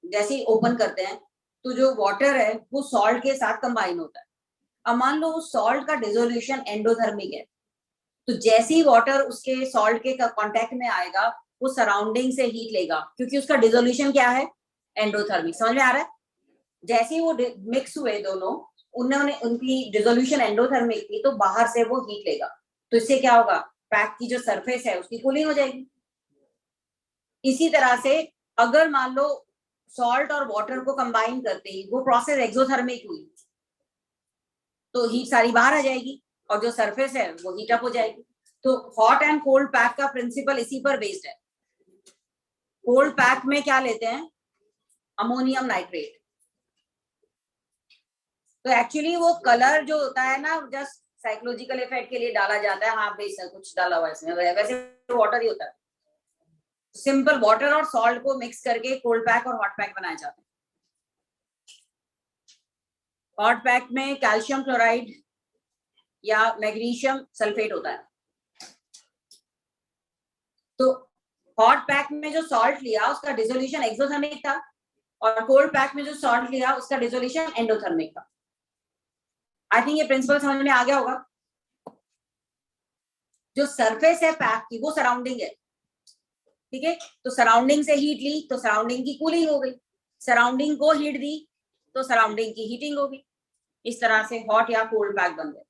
जैसे ही ओपन करते हैं तो जो वाटर है वो सॉल्ट के साथ कंबाइन होता है। अब मान लो उस सॉल्ट का डिसोल्यूशन एंडोथर्मिक है, तो जैसे ही वाटर उसके सॉल्ट के कांटेक्ट में आएगा वो सराउंडिंग से हीट लेगा, क्योंकि उसका डिसोल्यूशन क्या है? एंडोथर्मिक। समझ में आ रहा है? जैसे ही वो मिक्स हुए दोनों, उन्होंने उनकी डिसोल्यूशन एंडोथर्मिक थी तो बाहर से वो हीट लेगा, तो इससे क्या होगा? पैक की जो सरफेस है उसकी कूलिंग हो जाएगी। इसी तरह से अगर मान लो सॉल्ट और वाटर को कंबाइन करते ही वो प्रोसेस एक्सोथर्मिक हुई तो हीट सारी बाहर आ जाएगी और जो सरफेस है वो हीट अप हो जाएगी। तो हॉट एंड कोल्ड पैक का प्रिंसिपल इसी पर बेस्ड है। कोल्ड पैक में क्या लेते हैं? Ammonium nitrate. तो एक्चुअली वो कलर जो होता है ना, जस्ट साइकोलॉजिकल इफेक्ट के लिए डाला जाता है। हाँ बेशक कुछ डाला हुआ इसमें, वैसे वाटर ही होता है। सिंपल वाटर और सॉल्ट को मिक्स करके कोल्ड पैक और हॉट पैक बनाए जाते हैं। हॉट पैक में कैल्शियम क्लोराइड या मैग्नीशियम सल्फेट होता है। तो हॉट पैक में जो सॉल्ट लिया उसका डिसोल्यूशन एक्सोथर्मिक था और कोल्ड पैक में जो सॉल्ट लिया उसका डिसोल्यूशन एंडोथर्मिक था। आई थिंक ये प्रिंसिपल समझ में आ गया होगा। जो सरफेस है पैक की वो सराउंडिंग है, ठीक है? तो सराउंडिंग से हीट ली तो सराउंडिंग की कूलिंग हो गई, सराउंडिंग को हीट दी तो सराउंडिंग की हीटिंग हो गई। इस तरह से हॉट या कोल्ड पैक बन गए,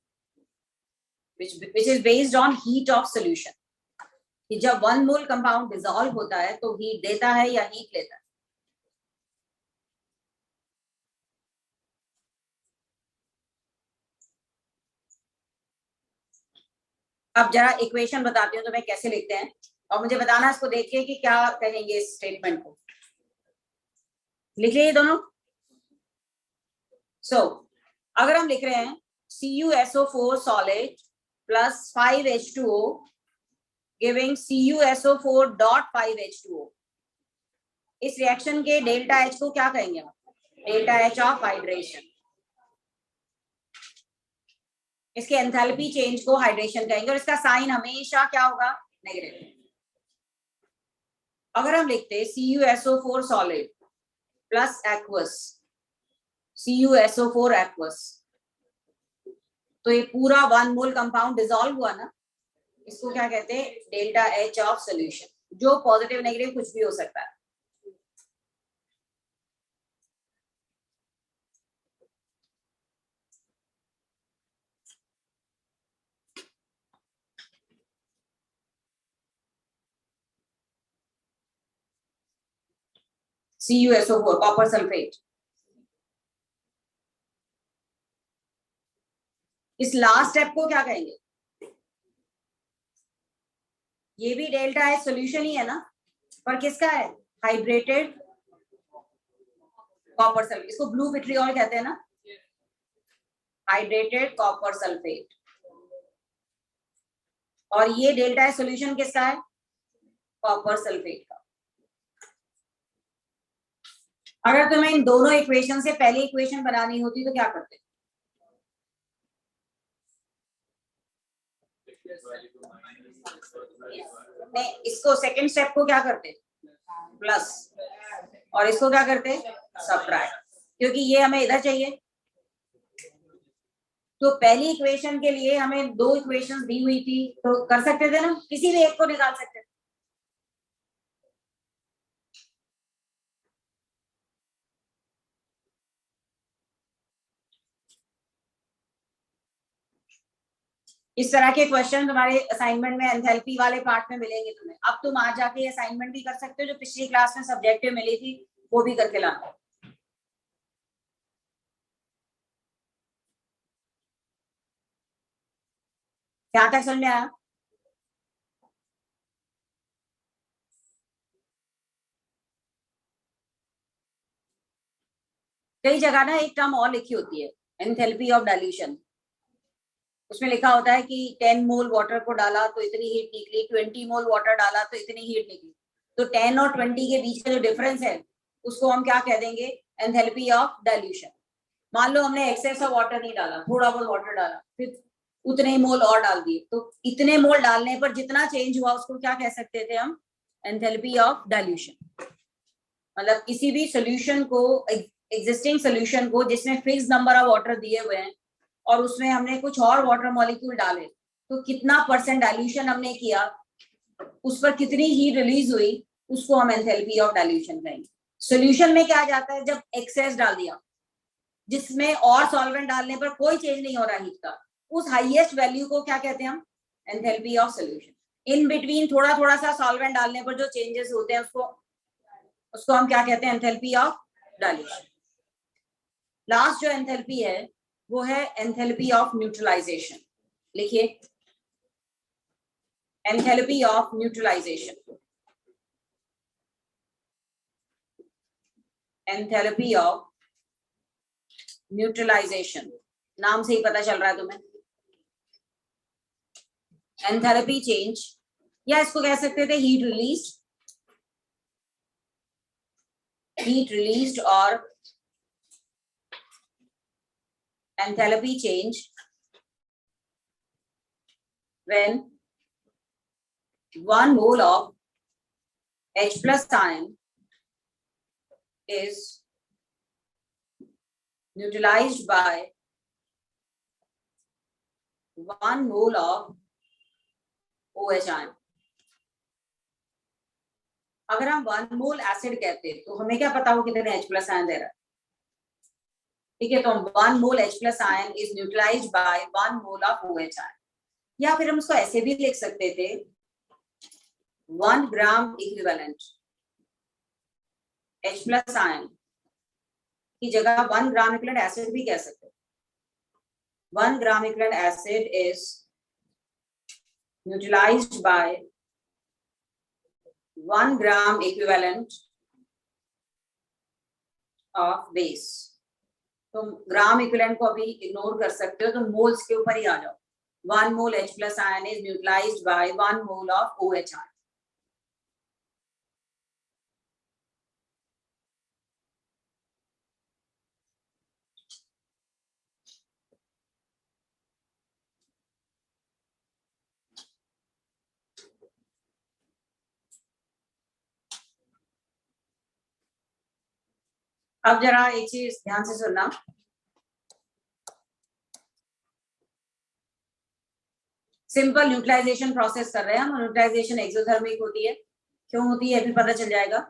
which is based on heat of solution। कि जब 1 मोल कंपाउंड डिसॉल्व होता है तो हीट देता है या हीट लेता है? अब जरा इक्वेशन बताती हूँ तुम्हें कैसे लिखते हैं और मुझे बताना इसको देखिए कि क्या कहेंगे इस स्टेटमेंट को। लिख लिए दोनों? सो अगर हम लिख रहे हैं CuSO4 solid plus 5H2O giving CuSO4.5H2O, इस रिएक्शन के डेल्टा H को क्या कहेंगे हम? Delta H of hydration. इसके एंथैल्पी चेंज को हाइड्रेशन कहेंगे और इसका साइन हमेशा क्या होगा? नेगेटिव। अगर हम लिखते CuSO4 solid plus aqueous CuSO4 aqueous, तो ये पूरा 1 मोल कंपाउंड डिसॉल्व हुआ ना, इसको क्या कहते हैं? Delta H of solution. जो पॉजिटिव नेगेटिव कुछ भी हो सकता है। CuSO4 copper sulphate. इस लास्ट स्टेप को क्या कहेंगे? ये भी डेल्टा H सॉल्यूशन ही है ना, पर किसका है? Hydrated copper sulphate. इसको ब्लू विट्रियोल कहते हैं ना, हाइड्रेटेड कॉपर सल्फेट। और ये डेल्टा H सॉल्यूशन किसका है? कॉपर सल्फेट का। अगर तुम्हें इन दोनों इक्वेशन से पहली इक्वेशन बनानी होती तो क्या करते? नहीं, इसको सेकंड स्टेप को क्या करते? प्लस, और इसको क्या करते? सबट्रैक्ट, क्योंकि ये हमें इधर चाहिए। तो पहली इक्वेशन के लिए हमें दो इक्वेशंस दी हुई थी, तो कर सकते थे ना, किसी भी एक को निकाल सकते थे। इस तरह के क्वेश्चन तुम्हारे असाइनमेंट में एंथैल्पी वाले पार्ट में मिलेंगे तुम्हें। अब तुम आज जाके असाइनमेंट भी कर सकते हो, जो पिछली क्लास में सब्जेक्टिव मिली थी वो भी करके लाना। क्या तक समझ में आया? कई जगह ना एक टर्म और लिखी होती है, एंथैल्पी ऑफ डाइल्यूशन। उसमें लिखा होता है कि 10 मोल वाटर को डाला तो इतनी हीट निकली, 20 मोल वाटर डाला तो इतनी हीट निकली। तो 10 और 20 के बीच का जो डिफरेंस है उसको हम क्या कह देंगे? Enthalpy of dilution. मान लो हमने एक्सेस ऑफ वाटर नहीं डाला, थोड़ा बहुत वाटर डाला, फिर उतने ही मोल और डाल दिए, तो इतने मोल डालने पर जितना चेंज हुआ उसको क्या कह सकते थे हम? Enthalpy of dilution. मतलब किसी भी सोल्यूशन को, एग्जिस्टिंग सोल्यूशन को जिसमें फिक्स नंबर ऑफ वाटर दिए हुए हैं और उसमें हमने कुछ और वाटर मॉलिक्यूल डाले, तो कितना परसेंट डाइल्यूशन हमने किया, उस पर कितनी हीट रिलीज हुई, उसको हम एंथैल्पी ऑफ डाइल्यूशन कहेंगे। सोल्यूशन में क्या जाता है? जब एक्सेस डाल दिया, जिसमें और सॉल्वेंट डालने पर कोई चेंज नहीं हो रहा हीट का, उस हाईएस्ट वैल्यू को क्या कहते हैं हम? Enthalpy of solution. In between थोड़ा थोड़ा सा सॉल्वेंट डालने पर जो चेंजेस होते हैं उसको उसको हम क्या कहते हैं? Enthalpy of dilution. लास्ट जो एंथैल्पी है वो है एंथैल्पी ऑफ न्यूट्रलाइजेशन। लिखिए, enthalpy of neutralisation. Enthalpy of neutralisation, नाम से ही पता चल रहा है तुम्हें। एंथैल्पी चेंज, या इसको कह सकते थे heat release, heat released or enthalpy change when 1 mole of H plus ion is neutralized by 1 mole of OH ion। अगर हम 1 मोल एसिड कहते हैं तो हमें क्या पता हो कितने H प्लस आयन दे रहा है? ठीक है, तो 1 mole H plus ion is neutralised by 1 mole of OH ion. या फिर हम उसको ऐसे भी लिख सकते थे, 1 gram equivalent H plus ion की जगह 1 ग्राम इक्विवेलेंट एसिड भी कह सकते हैं। 1 gram equivalent acid is neutralised by 1 gram equivalent of base। तो ग्राम इक्विवेलेंट को अभी इग्नोर कर सकते हो, तो मोल्स के ऊपर ही आ जाओ। 1 mole H plus ion is neutralized by 1 mole of OH ion। अब जरा एक चीज ध्यान से सुनना, सिंपल न्यूट्रलाइजेशन प्रोसेस कर रहे हैं हम। न्यूट्रलाइजेशन एक्सोथर्मिक होती है, क्यों होती है अभी पता चल जाएगा।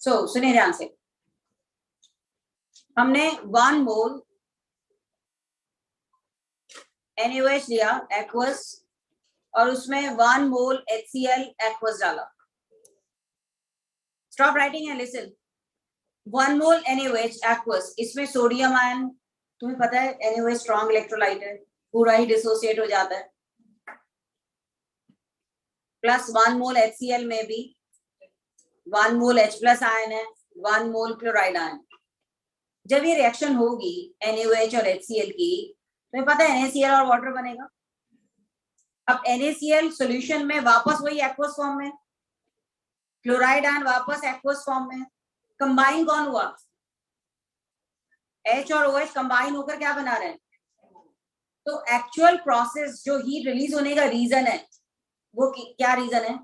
सुनिए ध्यान से, हमने 1 मोल NaOH लिया एक्वस, और उसमें 1 मोल HCl एक्वस डाला। Stop writing and listen. 1 mole NaOH aqueous, इसमें सोडियम आयन, तुम्हें पता है NaOH स्ट्रॉन्ग इलेक्ट्रोलाइट है, पूरा ही डिसोसिएट हो जाता है। प्लस 1 मोल HCl में भी 1 मोल H प्लस आयन है, 1 मोल क्लोराइड आयन। जब ये रिएक्शन होगी NaOH और HCl की, तुम्हें पता है NaCl और वाटर बनेगा। अब NaCl सॉल्यूशन में वापस वही एक्वस फॉर्म में, क्लोराइड आयन वापस एक्वस फॉर्म में, कंबाइन कौन हुआ, H और OH कंबाइन होकर क्या बना रहे हैं। तो एक्चुअल प्रोसेस जो हीट रिलीज होने का रीजन है वो क्या रीजन है,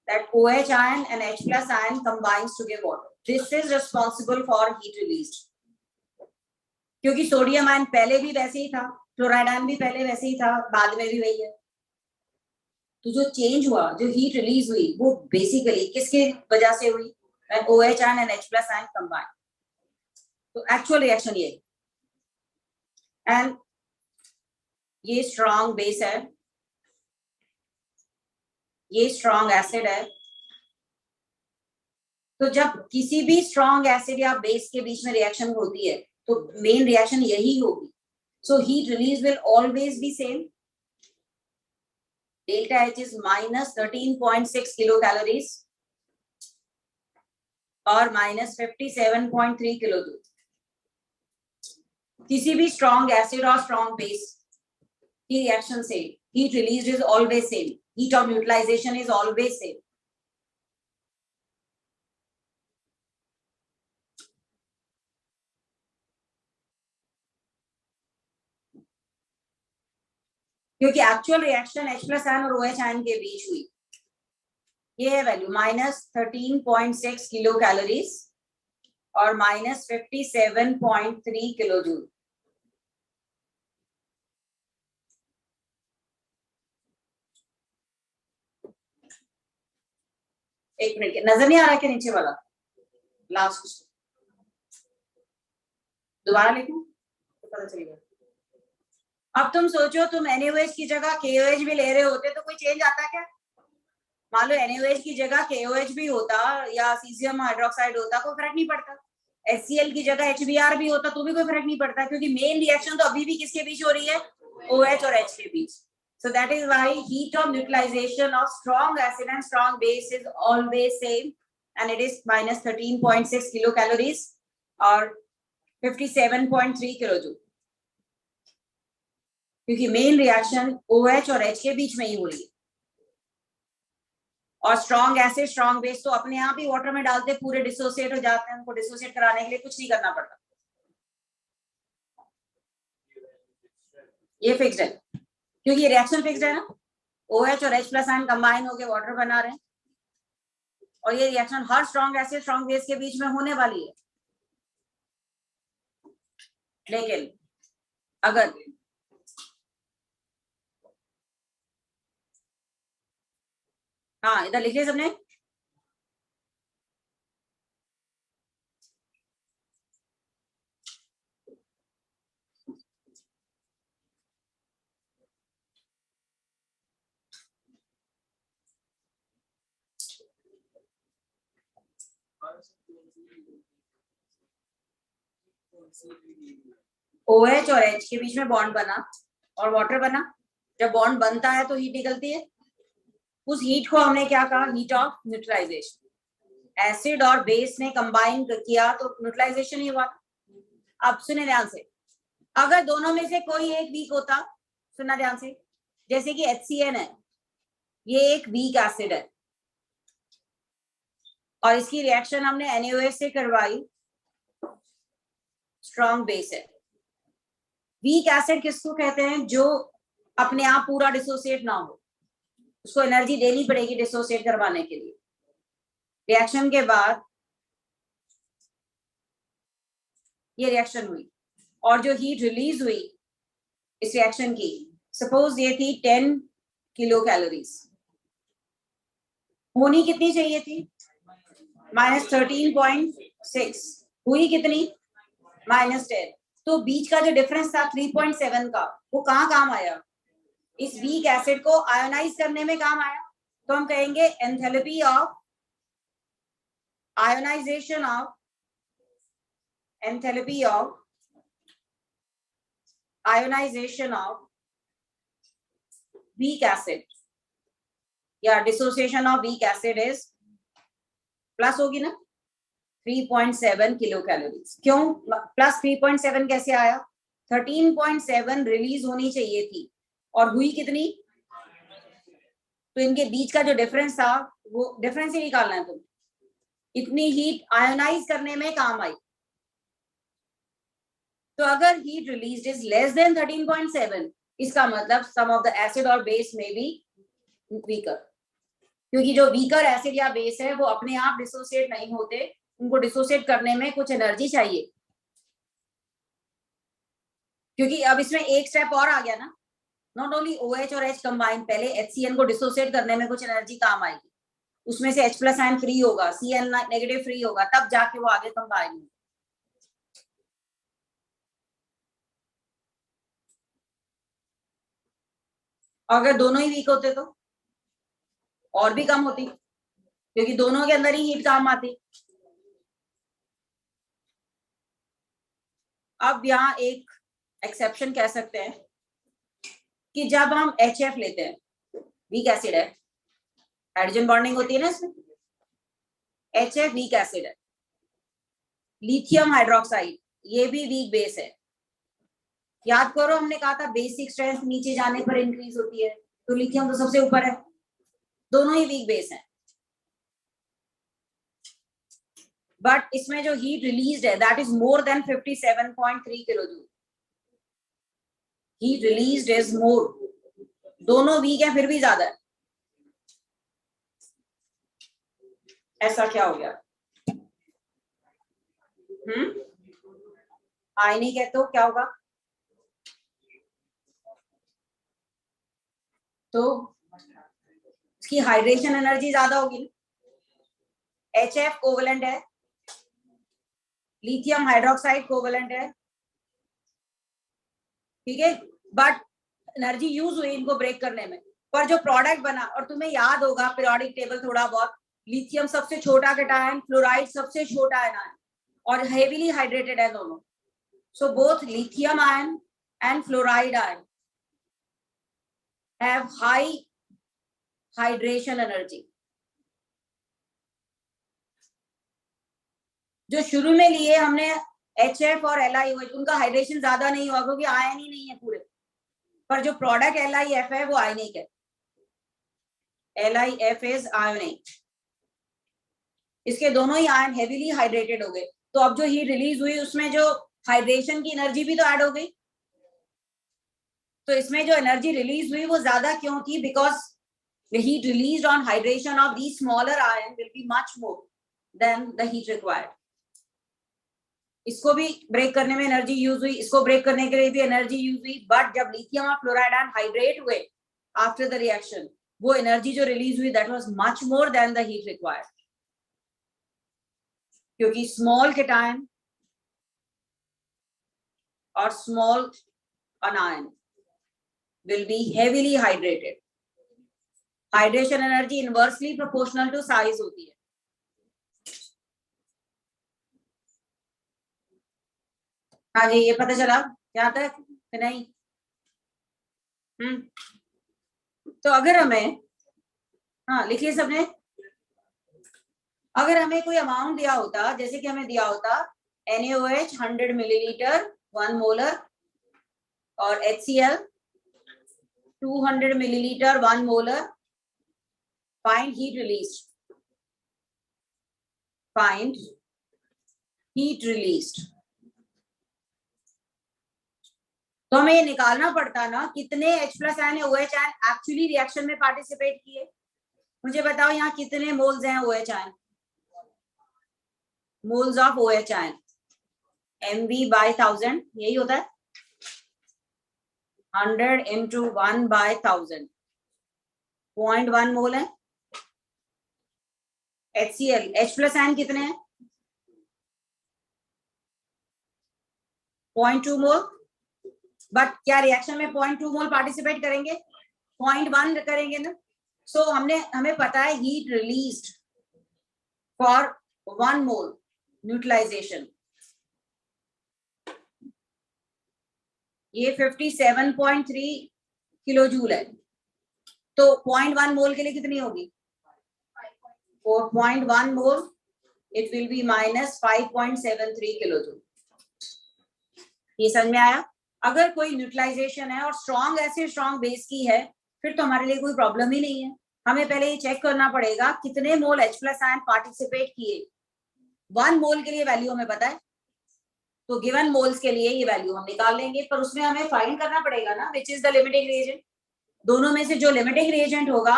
that OH ion and H plus ion combines to give water. This is responsible for heat release. क्योंकि सोडियम आयन पहले भी वैसे ही था, क्लोराइड आयन भी पहले वैसे ही था, बाद में भी वही है। तो जो चेंज हुआ, जो हीट रिलीज हुई, वो बेसिकली किसके वजह से हुई, when OH ion and H plus ion combine. तो एक्चुअल रिएक्शन ये, एंड ये स्ट्रॉन्ग बेस है, ये स्ट्रॉन्ग एसिड है। तो जब किसी भी स्ट्रॉन्ग एसिड या बेस के बीच में रिएक्शन होती है तो मेन रिएक्शन यही होगी। So heat release will always be same, delta H is minus 13.6 kilo calories और माइनस 57.3 किलो जूल। किसी भी स्ट्रॉन्ग एसिड और स्ट्रॉन्ग बेस की रिएक्शन से heat release is always same, heat of neutralization is always same. क्योंकि actual reaction H plus ion और OH आयन के बीच हुई, ये है वैल्यू माइनस 13.6 किलो कैलोरीज और माइनस 57.3 किलो जूल। एक मिनट, नजर नहीं आ रहा क्या नीचे वाला लास्ट, दोबारा लिखूं तो पता चलेगा। अब तुम सोचो, तुम NaOH की जगह KOH भी ले रहे होते तो कोई चेंज आता क्या। मान लो NaOH की जगह KOH भी होता या सीजियम हाइड्रोक्साइड होता, कोई फर्क नहीं पड़ता। HCl की जगह HBr भी होता तो भी कोई फर्क नहीं पड़ता, क्योंकि मेन रिएक्शन तो अभी भी किसके बीच हो रही है, OH और H के बीच। So that is why heat of neutralization of strong acid and strong base is always same, and it is minus 13.6 kilocalories or 57.3 kilojoule, क्योंकि मेन रिएक्शन OH और H के बीच में ही हो रही है। और स्ट्रॉन्ग एसिड स्ट्रॉन्ग बेस तो अपने आप ही वाटर में डालते पूरे डिसोसिएट हो जाते हैं, उनको डिसोसिएट कराने के लिए कुछ नहीं करना पड़ता, ये फिक्स्ड है क्योंकि ये रिएक्शन फिक्स्ड है ना। OH और H प्लस आयन कंबाइन होकर वाटर बना रहे हैं और ये रिएक्शन हर स्ट्रॉन्ग एसिड स्ट्रॉन्ग बेस के बीच में होने वाली है। लेकिन अगर हाँ, इधर लिख लिया सबने, OH और H के बीच में बॉन्ड बना और वाटर बना। जब बॉन्ड बनता है तो हीट निकलती है, उस हीट को हमने क्या कहा, हीट ऑफ न्यूट्रलाइजेशन। एसिड और बेस ने कंबाइन किया तो न्यूट्रलाइजेशन ही हुआ। अब सुने ध्यान से, अगर दोनों में से कोई एक वीक होता, सुनना ध्यान से, जैसे कि HCN है, ये एक वीक एसिड है और इसकी रिएक्शन हमने NaOH से करवाई, स्ट्रॉन्ग बेस है। वीक एसिड किसको कहते हैं, जो अपने आप पूरा डिसोसिएट ना हो, उसको एनर्जी देनी पड़ेगी डिसोसिएट करवाने के लिए। रिएक्शन के बाद ये रिएक्शन हुई और जो हीट रिलीज हुई इस रिएक्शन की, सपोज ये थी 10 किलो कैलोरीज, होनी कितनी चाहिए थी, माइनस 13.6, हुई कितनी, माइनस 10। तो बीच का जो डिफरेंस था 3.7 का, वो कहाँ काम आया, इस वीक एसिड को आयोनाइज करने में काम आया। तो हम कहेंगे enthalpy of ionization of, enthalpy of ionization of weak acid या dissociation of weak acid is plus होगी ना 3.7 किलो कैलोरीज। क्यों प्लस 3.7 कैसे आया, 13.7 रिलीज होनी चाहिए थी और हुई कितनी तो इनके बीच का जो डिफरेंस था वो डिफरेंस ही निकालना है तुम। इतनी हीट आयोनाइज करने में काम आई। तो अगर heat released is less than 13.7, इसका मतलब सम ऑफ द एसिड और बेस में बी वीकर, क्योंकि जो वीकर एसिड या बेस है वो अपने आप डिसोसिएट नहीं होते, उनको डिसोसिएट करने में कुछ एनर्जी चाहिए। क्योंकि अब इसमें एक स्टेप और आ गया ना, नॉट ओनली OH और H कंबाइन, पहले HCN को डिसोसिएट करने में कुछ एनर्जी काम आएगी, उसमें से H प्लस आयन फ्री होगा, Cl नेगेटिव फ्री होगा, तब जाके वो आगे कंबाइन होगा। अगर दोनों ही वीक होते तो और भी कम होती, क्योंकि दोनों के अंदर ही हीट काम आती। अब यहाँ एक एक्सेप्शन कह सकते हैं कि जब हम HF लेते हैं, वीक एसिड है, हाइड्रोजन बॉन्डिंग होती है ना इसमें, HF वीक एसिड है। लिथियम हाइड्रोक्साइड ये भी वीक बेस है। याद करो हमने कहा था बेसिक स्ट्रेंथ नीचे जाने पर इंक्रीज होती है, तो लिथियम तो सबसे ऊपर है, दोनों ही वीक बेस हैं। बट इसमें जो हीट रिलीज्ड है that is more than 57.3 kilojoule. Heat released is more, दोनों वीक है फिर भी ज्यादा है। ऐसा क्या हो गया? आयनिक है तो क्या होगा? तो इसकी हाइड्रेशन एनर्जी ज्यादा होगी। HF कोवेलेंट है, लिथियम हाइड्रोक्साइड कोवेलेंट है, ठीक है, बट एनर्जी यूज हुई इनको ब्रेक करने में, पर जो प्रोडक्ट बना, और तुम्हें याद होगा पीरियोडिक टेबल थोड़ा बहुत, लिथियम सबसे छोटा कैटायन, फ्लोराइड सबसे छोटा आयन और हेवीली हाइड्रेटेड है दोनों। So both lithium ion and fluoride ion have high hydration energy. जो शुरू में लिए हमने HF और LiOH, उनका हाइड्रेशन ज्यादा नहीं हुआ क्योंकि आयन ही नहीं है पूरे, पर जो प्रोडक्ट LiF है वो आयनिक है। LiF इज आयोनिक, इसके दोनों ही आयन हेवीली हाइड्रेटेड हो गए। तो अब जो हीट रिलीज हुई उसमें जो हाइड्रेशन की एनर्जी भी तो ऐड हो गई, तो इसमें जो एनर्जी रिलीज हुई वो ज्यादा क्यों थी? Because the heat released on hydration of these smaller ion will be much more than the heat required. इसको भी ब्रेक करने में एनर्जी यूज हुई, इसको ब्रेक करने के लिए भी एनर्जी यूज हुई, बट जब लिथियम और फ्लोराइड आयन हाइड्रेट हुए आफ्टर द रिएक्शन, वो एनर्जी जो रिलीज हुई that was much more than the heat required, क्योंकि स्मॉल कैटायन और small anion will be heavily hydrated. Hydration energy inversely proportional to size होती है। हाँ जी, ये पता चला क्या तक कि नहीं? तो अगर हमें, हाँ लिखिए सबने, अगर हमें कोई अमाउंट दिया होता, जैसे कि हमें दिया होता NaOH 100 मिलीलीटर 1 मोलर और HCl 200 millilitre 1 molar, find heat released, find heat released, तो हमें ये निकालना पड़ता ना कितने H प्लस आयन या OH आयन एक्चुअली रिएक्शन में पार्टिसिपेट किए। मुझे बताओ यहाँ कितने मोल्स हैं OH ion, moles of OH ion, mv/1000, यही होता है 100 into 1/1000, 0.1 मोल है। HCl H प्लस आयन कितने हैं? 0.2 मोल, बट क्या रिएक्शन में 0.2 मोल पार्टिसिपेट करेंगे? 0.1 करेंगे ना। सो हमें पता है heat released for 1 mole neutralisation, ये 57.3 किलो जूल है, तो 0.1 मोल के लिए कितनी होगी? 4.1 mole, it will be minus 5.73 kilo joule. ये समझ में आया? अगर कोई न्यूट्रलाइजेशन है और स्ट्रॉन्ग एसिड स्ट्रॉन्ग बेस की है, फिर तो हमारे लिए कोई प्रॉब्लम ही नहीं है, हमें पहले ये चेक करना पड़ेगा कितने मोल H प्लस आयन पार्टिसिपेट किए। 1 मोल के लिए वैल्यू हमें पता है, तो गिवन मोल्स के लिए ये वैल्यू हम निकाल लेंगे, पर उसमें हमें फाइंड करना पड़ेगा ना विच इज द लिमिटिंग रिएजेंट। दोनों में से जो लिमिटिंग रिएजेंट होगा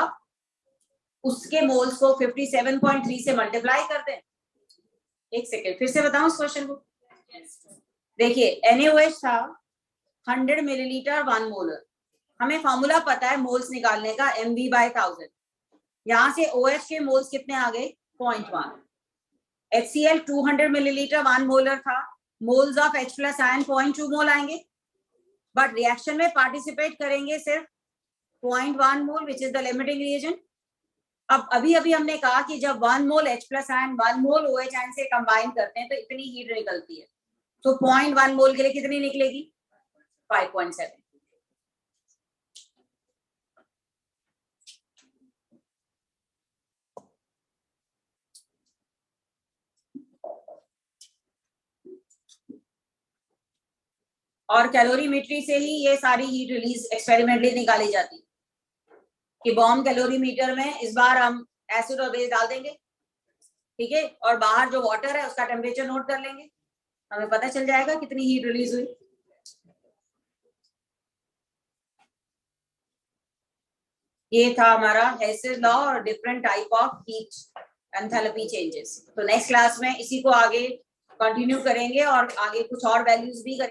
उसके मोल्स को 57.3 से मल्टीप्लाई कर दें। एक सेकेंड फिर से बताऊं इस क्वेश्चन को। देखिए NaOH था 100 मिलीलीटर 1 मोलर, हमें फॉर्मूला पता है मोल्स निकालने का mv/1000। यहां से OH के मोल्स कितने आ गए 0.1। HCl 200 मिलीलीटर 1 मोलर था, moles of H plus ion 0.2 mole आएंगे, बट रिएक्शन में पार्टिसिपेट करेंगे सिर्फ 0.1 mole which is the limiting reagent. अब अभी हमने कहा कि जब 1 mole H plus ion 1 mole OH ion से कंबाइन करते हैं तो इतनी हीट निकलती है, तो 0.1 मोल के लिए कितनी निकलेगी 5.7। और कैलोरीमेट्री से ही ये सारी हीट रिलीज एक्सपेरिमेंटली निकाली जाती है कि बॉम्ब कैलोरीमीटर में इस बार हम एसिड और बेस डाल देंगे, ठीक है, और बाहर जो वाटर है उसका टेम्परेचर नोट कर लेंगे, हमें पता चल जाएगा कितनी हीट रिलीज हुई। ये था हमारा हेसेस लॉ और different type of heat enthalpy changes. तो नेक्स्ट क्लास में इसी को आगे कंटिन्यू करेंगे और आगे कुछ और वैल्यूज भी करेंगे।